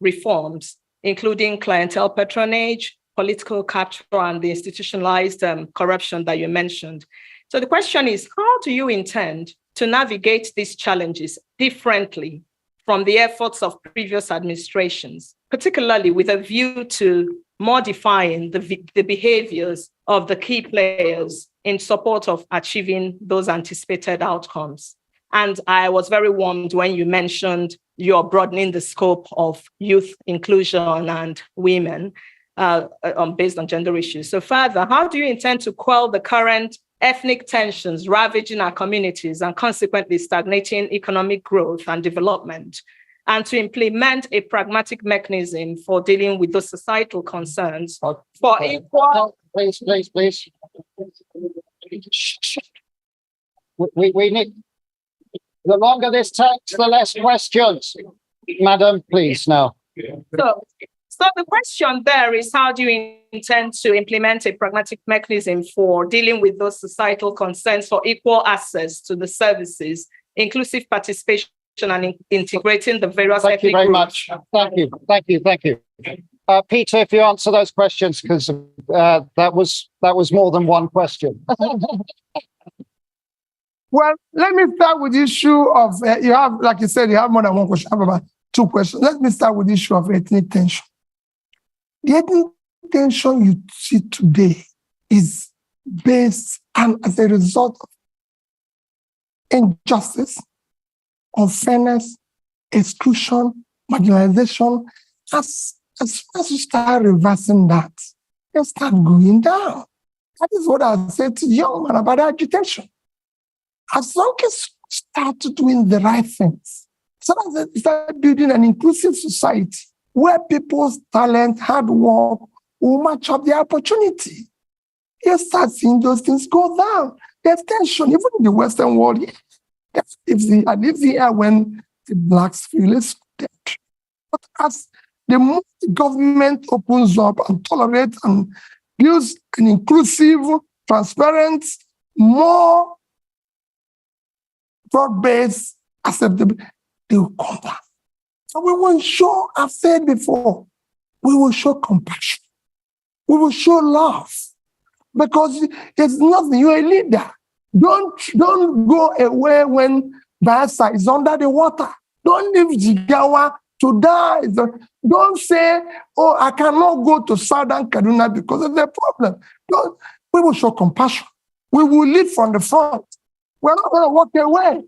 reforms, including clientele patronage, political capture, and the institutionalized corruption that you mentioned. So the question is, how do you intend to navigate these challenges differently from the efforts of previous administrations, particularly with a view to modifying the behaviors of the key players in support of achieving those anticipated outcomes? And I was very warmed when you mentioned you're broadening the scope of youth inclusion and women based on gender issues. So further, how do you intend to quell the current ethnic tensions ravaging our communities and consequently stagnating economic growth and development, and to implement a pragmatic mechanism for dealing with those societal concerns for equal... Please. We need... The longer this takes, the less questions. Madam, please, now. So the question there is, how do you intend to implement a pragmatic mechanism for dealing with those societal concerns for equal access to the services, inclusive participation, and integrating the various Thank you very much. Thank you. Peter, if you answer those questions, because that was more than one question. Well, let me start with the issue of, you have, like you said, you have more than one question. I have about two questions. Let me start with the issue of ethnic tension. The ethnic tension you see today is based and as a result of injustice, unfairness, exclusion, marginalization. As you start reversing that, you start going down. That is what I said to the young man about agitation. As long as you start doing the right things, so that you start building an inclusive society where people's talent, hard work will match up their opportunity, you start seeing those things go down. there's tension, even in the Western world. I lived here when the blacks feel it's dead. But as the more the government opens up and tolerates and gives an inclusive, transparent, more broad-based, acceptable, they will come back. So we will show, I've said before, we will show compassion. We will show love. Because there's nothing, you're a leader. Don't go away when Bayelsa is under the water. Don't leave Jigawa to die. Don't say, oh, I cannot go to Southern Kaduna because of the problem. We will show compassion. We will lead from the front. We're not going to walk away.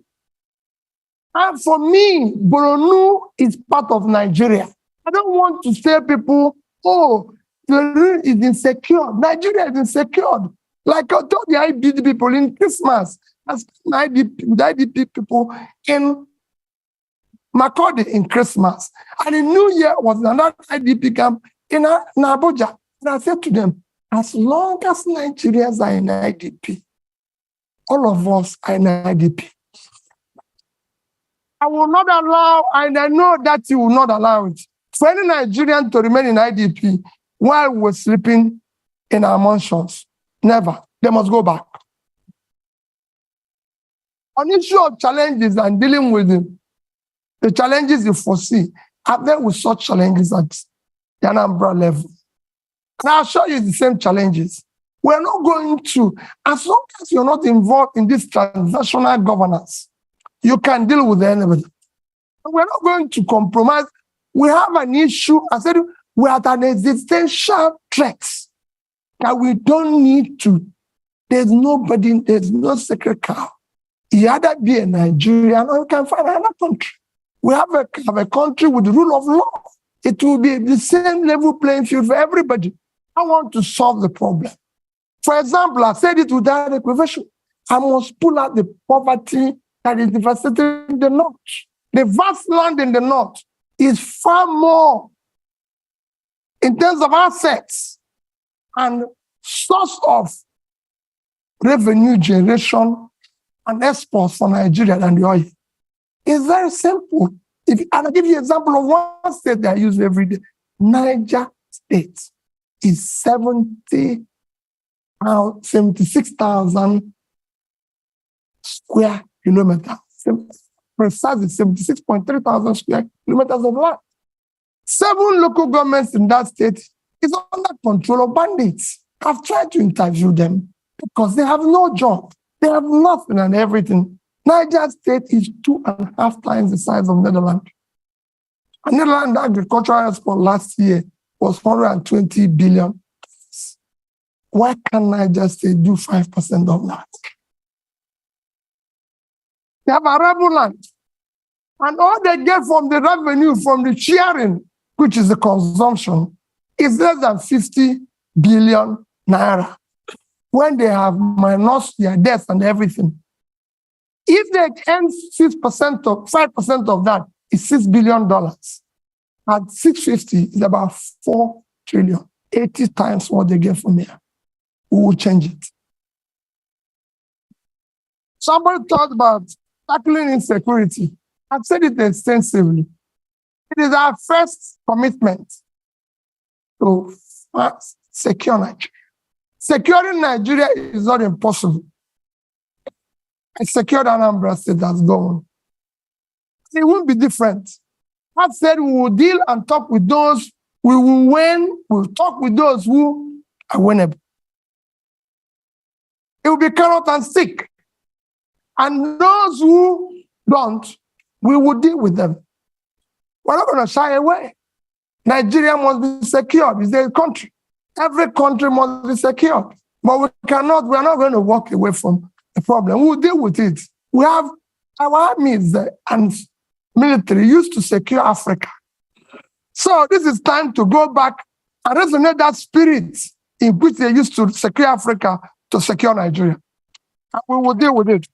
And for me, Borno is part of Nigeria. I don't want to say people, oh, the region is insecure. Nigeria is insecure. Like I told the IDP people in Christmas, I spent with IDP people in Makurdi in Christmas. And in New Year was another IDP camp in Abuja. And I said to them, as long as Nigerians are in IDP, all of us are in IDP. I will not allow, and I know that you will not allow it, for any Nigerian to remain in IDP while we're sleeping in our mansions. Never. They must go back. On issue of challenges and dealing with them, the challenges you foresee, I've dealt with such challenges at the Anambra level. And I'll show you the same challenges. We're not going to, as long as you're not involved in this transactional governance, you can deal with anybody. We're not going to compromise. We have an issue. I said we are at an existential threat that we don't need to. There's nobody, there's no sacred cow. You either be a Nigerian or you can find another country. We have a country with the rule of law. It will be the same level playing field for everybody. I want to solve the problem. For example, I said it without equivocation. I must pull out the poverty that is devastating the north. The vast land in the north is far more in terms of assets and source of revenue generation and exports for Nigeria than the oil. It's very simple. I'll give you an example of one state that I use every day. Niger State is 76,000 square kilometers. Precisely 76.3 thousand square kilometers of land. 7 local governments in that state is under control of bandits. I've tried to interview them because they have no job. They have nothing and everything. Niger State is 2.5 times the size of Netherlands. And Netherlands agricultural export last year was 120 billion. Why can't Niger State do 5% of that? They have arable land. And all they get from the revenue from the sharing, which is the consumption, is less than 50 billion naira. When they have minus their debts and everything. If they earn 5% of that is $6 billion. At 650 is about 4 trillion, 80 times what they get from here. We will change it. Somebody talked about tackling insecurity. I've said it extensively. It is our first commitment to secure Nigeria. Securing Nigeria is not impossible. A secured Anambra State has gone. It won't be different. I've said we will deal and talk with those we will win. We'll talk with those who are winnable. It will be carrot and stick. And those who don't, we will deal with them. We're not going to shy away. Nigeria must be secured. It's a country. Every country must be secured. But we're not going to walk away from the problem. We'll deal with it. We have our armies and military used to secure Africa. So this is time to go back and resonate that spirit in which they used to secure Africa to secure Nigeria. And we will deal with it.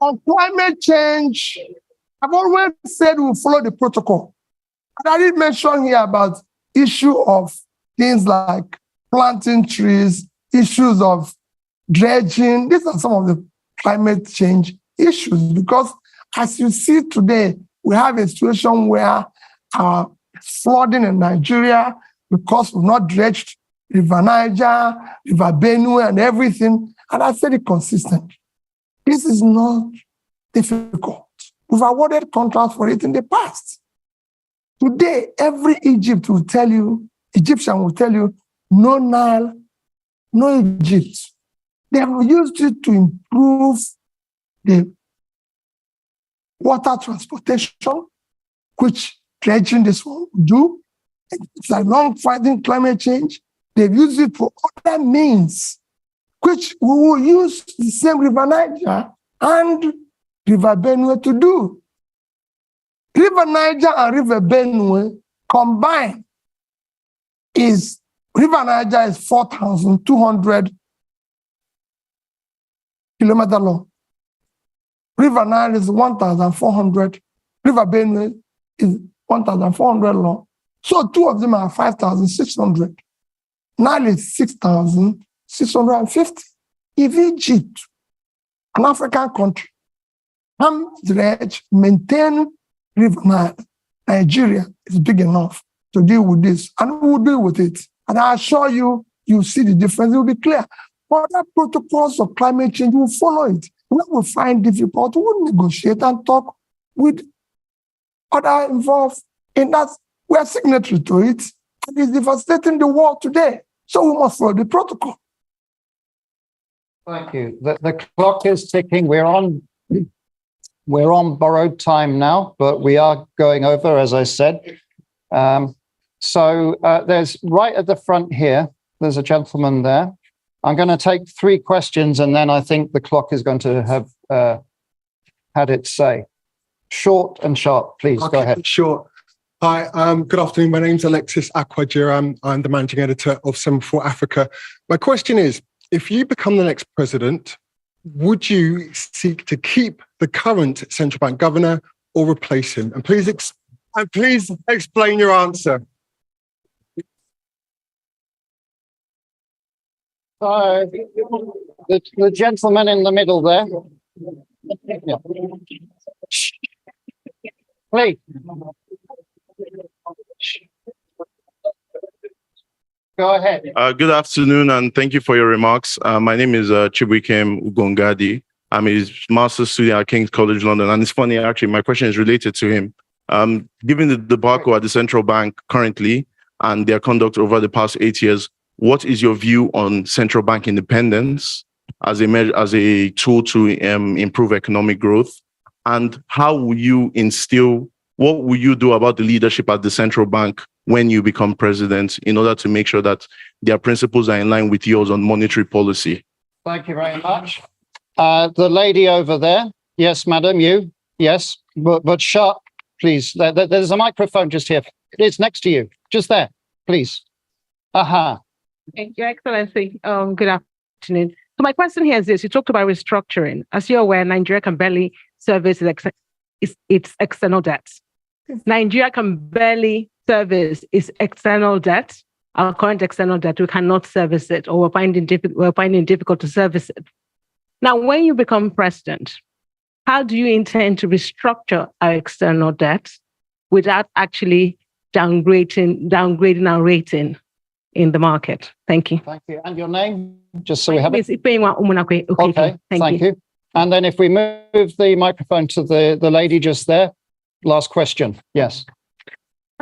On climate change, I've always said we'll follow the protocol. And I did mention here about issue of things like planting trees, issues of dredging. These are some of the climate change issues, because as you see today, we have a situation where flooding in Nigeria, because we've not dredged River Niger, River Benue, and everything. And I said it consistently. This is not difficult. We've awarded contracts for it in the past. Today, every Egyptian will tell you, no Nile, no Egypt. They have used it to improve the water transportation, which dredging this one will do. It's a long-fighting climate change. They've used it for other means, which we will use the same River Niger and River Benue to do. River Niger and River Benue combined River Niger is 4,200 kilometers long. River Nile is 1,400. River Benue is 1,400 long. So two of them are 5,600. Nile is 6,650. If Egypt, an African country, can dredge, maintain River Nile, Nigeria is big enough to deal with this, and we will deal with it. And I assure you, you see the difference, it will be clear. Other protocols of climate change will follow it. When we find difficult, we will negotiate and talk with other involved in that. We are signatory to it, and it's devastating the world today. So we must follow the protocol. Thank you. The clock is ticking. We're on borrowed time now, but we are going over, as I said. So there's right at the front here, there's a gentleman there. I'm going to take 3 questions, and then I think the clock is going to have had its say. Short and sharp, please. Okay, go ahead. Sure. Hi, good afternoon. My name's Alexis Akwajiram. I'm the managing editor of Semaphore Africa. My question is, if you become the next president, would you seek to keep the current central bank governor or replace him? And please explain your answer. The gentleman in the middle there. Yeah. Please. Go ahead. Good afternoon, and thank you for your remarks. My name is Chibuikem Ugongadi. I'm his master's student at King's College London. And it's funny, actually, my question is related to him. Given the debacle at the central bank currently and their conduct over the past 8 years, what is your view on central bank independence as a tool to improve economic growth? And how will you what will you do about the leadership at the central bank when you become president in order to make sure that their principles are in line with yours on monetary policy? Thank you very much. The lady over there. Yes, madam, you. Yes, but sharp, please. There's a microphone just here. It's next to you, just there, please. Aha. Your Excellency, good afternoon. So my question here is this. You talked about restructuring. As you're aware, Nigeria can barely service its external debt. Nigeria can barely service its external debt. Our current external debt, we cannot service it, or we're finding difficult to service it. Now, when you become president, how do you intend to restructure our external debt without actually downgrading our rating in the market? Thank you. Thank you. And your name, just so we have it. Okay, thank you. And then if we move the microphone to the lady just there, last question. Yes.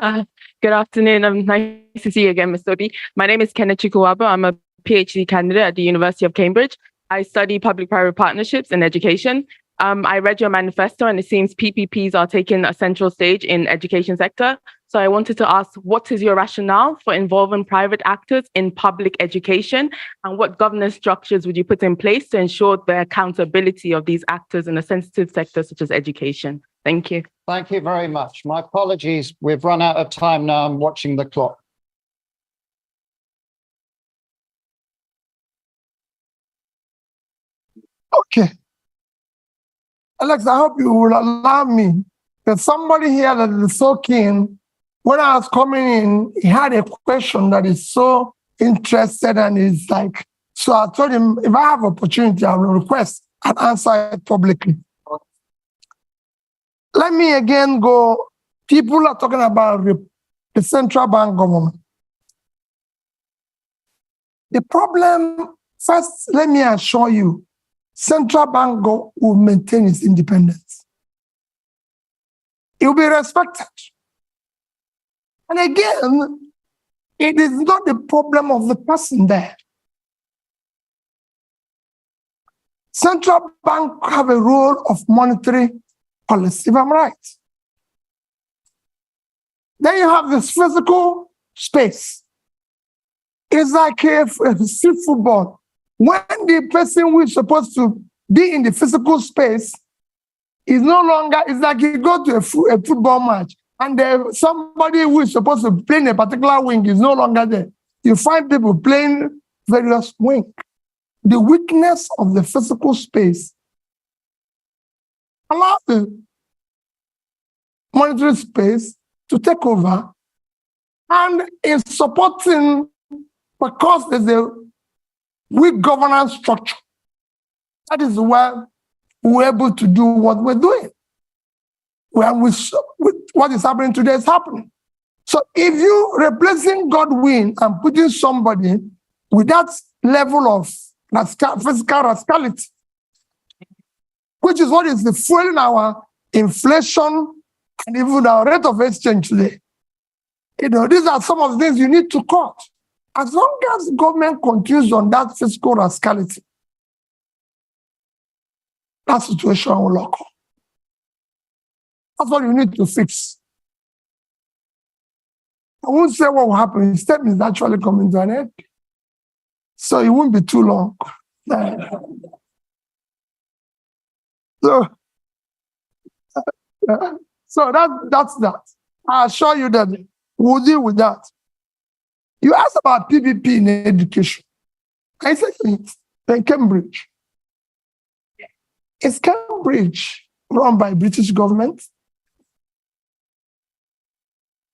Good afternoon. Nice to see you again, Mr. Obi. My name is Kenneth Chukwuwabo. I'm a PhD candidate at the University of Cambridge. I study public-private partnerships and education. I read your manifesto, and it seems PPPs are taking a central stage in education sector. So I wanted to ask, what is your rationale for involving private actors in public education, and what governance structures would you put in place to ensure the accountability of these actors in a sensitive sector such as education? Thank you. Thank you very much. My apologies. We've run out of time now. I'm watching the clock. Okay. Alex, I hope you will allow me. There's somebody here that is so keen. When I was coming in, he had a question that is so interested and is like So I told him, if I have opportunity, I will request and answer it publicly. Let me again go. People are talking about the central bank government. The problem, first, let me assure you, central bank will maintain its independence. It will be respected. And again, it is not the problem of the person there. Central bank have a role of monetary policy, if I'm right. Then you have this physical space. It's like a street football. When the person who is supposed to be in the physical space is no longer, it's like you go to a football match and somebody who is supposed to play in a particular wing is no longer there. You find people playing various wings. The weakness of the physical space allows the monetary space to take over and is supporting because there's a weak governance structure. That is why we're able to do what we're doing. What is happening today is happening. So if you're replacing Godwin and putting somebody with that level of physical rascality, which is what is fueling our inflation and even our rate of exchange today. These are some of the things you need to cut. As long as the government continues on that fiscal rascality, that situation will occur. That's what you need to fix. I won't say what will happen. The step is actually coming to an end. So it won't be too long. So that's that. I assure you that we'll deal with that. You asked about PPP in education. I said in Cambridge. Is Cambridge run by British government?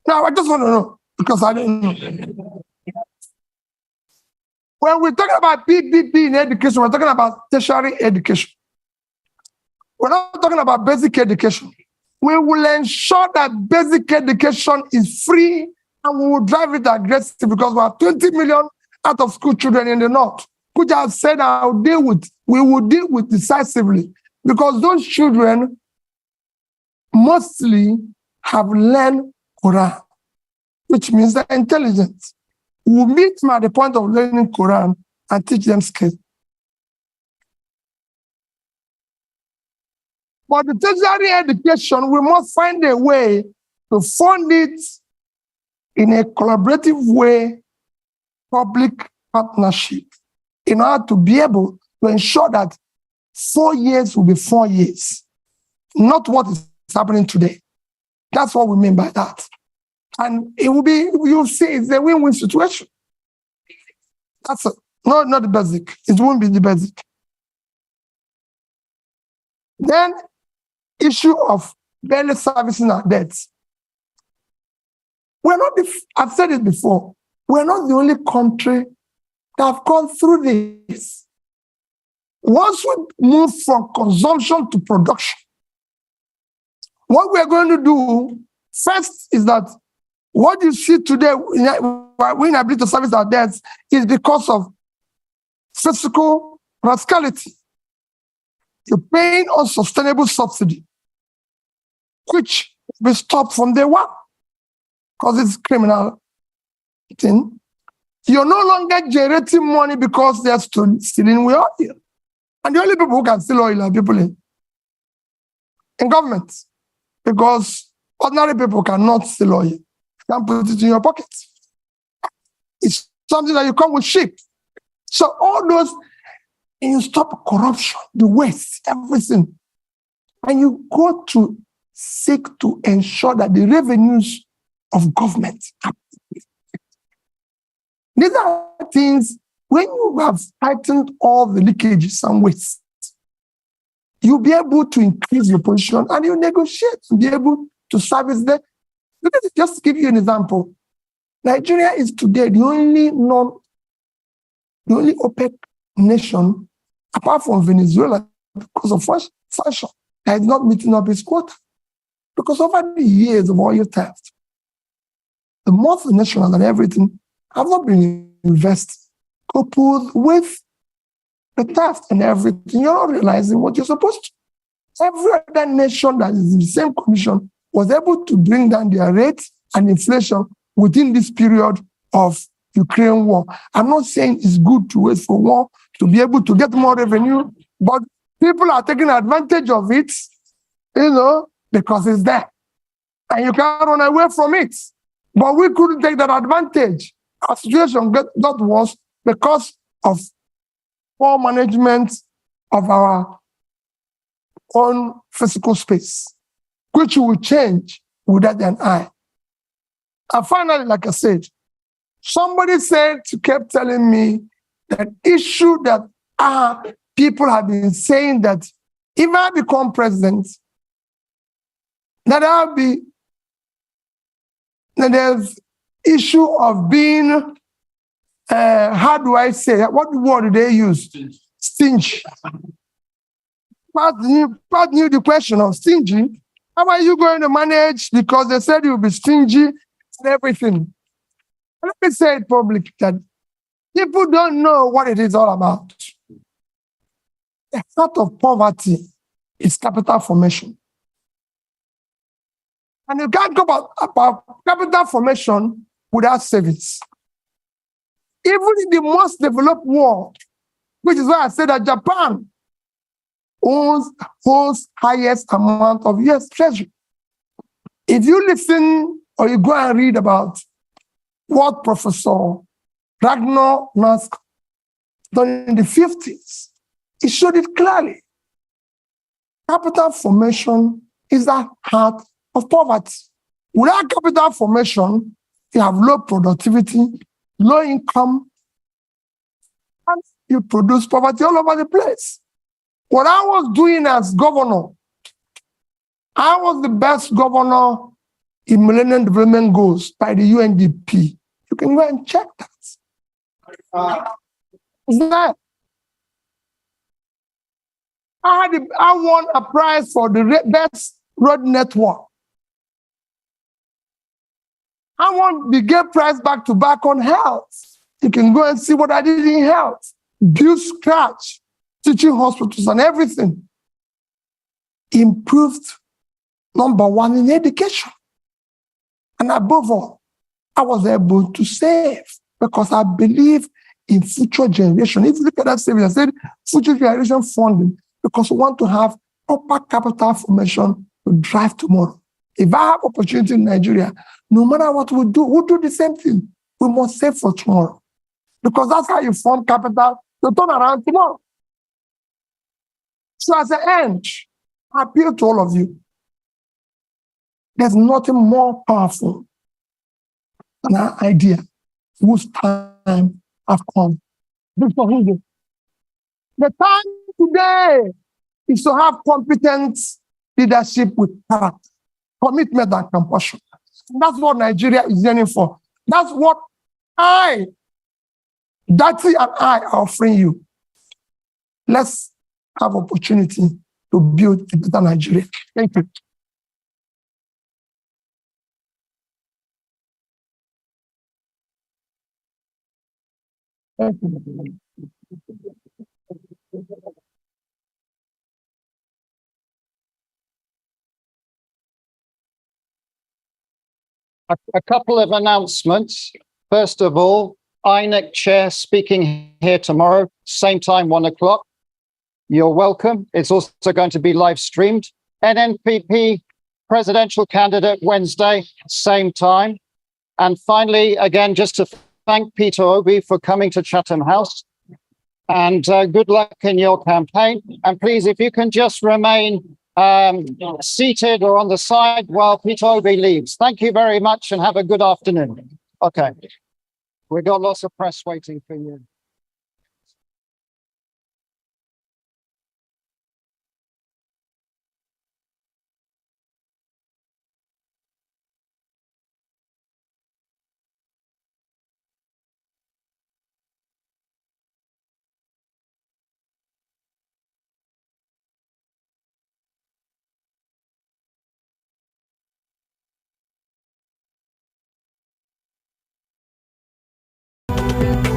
Now, I just want to know, because I don't know. When we're talking about PPP in education, we're talking about tertiary education. We're not talking about basic education. We will ensure that basic education is free and we will drive it aggressive because we have 20 million out of school children in the north, which I've said we will deal with decisively because those children mostly have learned Quran, which means they're intelligent. We'll meet them at the point of learning Quran and teach them skills. For the tertiary education, we must find a way to fund it in a collaborative way, public partnership, in order to be able to ensure that 4 years will be 4 years, not what is happening today. That's what we mean by that. And it will be, you'll see, it's a win-win situation. That's it. No, not the basic. It won't be the basic. Then, issue of barely servicing our debts. We're not, I've said it before, we're not the only country that have gone through this. Once we move from consumption to production, what we're going to do first is that what you see today, we're inability to service our debts, is because of fiscal rascality. You're paying unsustainable subsidy, which will stop from day one because it's criminal thing. You're no longer generating money because they're stealing oil. And the only people who can steal oil are people in government, because ordinary people cannot steal oil. You can't put it in your pocket. It's something that you come with sheep. So all those, and you stop corruption, the waste, everything. And you go to seek to ensure that the revenues of government are. These are things, when you have tightened all the leakages and waste, you'll be able to increase your position and you negotiate to be able to service them. Just to give you an example, Nigeria is today the only OPEC nation, apart from Venezuela, because of fashion, that is not meeting up its quota. Because over the years of oil theft, the multinationals and everything have not been invested, coupled with the theft and everything. You're not realizing what you're supposed to. Every other nation that is in the same condition was able to bring down their rates and inflation within this period of Ukraine war. I'm not saying it's good to wait for war to be able to get more revenue, but people are taking advantage of it, because it's there. And you can't run away from it. But we couldn't take that advantage. Our situation got worse because of poor management of our own physical space, which will change without an eye. And finally, like I said, somebody kept telling me that issue that people have been saying that if I become president, that there's issue of being, how do I say, what word do they use? Stingy. Pat knew the question of stingy. How are you going to manage? Because they said you'll be stingy and everything. Let me say it publicly that people don't know what it is all about. The heart of poverty is capital formation. And you can't go about capital formation without savings. Even in the most developed world, which is why I said that Japan holds highest amount of US treasury. If you listen or you go and read about what Professor Ragnar Nask done in the 50s, it showed it clearly. Capital formation is the heart of poverty. Without capital formation, you have low productivity, low income, and you produce poverty all over the place. What I was doing as governor, I was the best governor in Millennium Development Goals by the UNDP. You can go and check that. I won a prize for the best road network. I won the Gate Prize back to back on health. You can go and see what I did in health. Build scratch, teaching hospitals and everything. Improved #1 in education. And above all, I was able to save because I believe in future generation. If you look at that saving, I said future generation funding because we want to have proper capital formation to drive tomorrow. If I have opportunity in Nigeria, no matter what we do, we'll do the same thing. We must save for tomorrow. Because that's how you form capital to turn around tomorrow. So as an end, I appeal to all of you. There's nothing more powerful than an idea whose time has come. The time today is to have competent leadership with character, commitment, and compassion. And that's what Nigeria is yearning for. That's what Dati and I are offering you. Let's have opportunity to build a better Nigeria. Thank you. Thank you. A couple of announcements. First of all, INEC chair speaking here tomorrow, same time, 1 o'clock. You're welcome. It's also going to be live streamed. NNPP presidential candidate Wednesday, same time. And finally, again, just to thank Peter Obi for coming to Chatham House. And good luck in your campaign. And please, if you can just remain seated or on the side while Peter Obi leaves. Thank you very much and have a good afternoon. Okay. We've got lots of press waiting for you. you.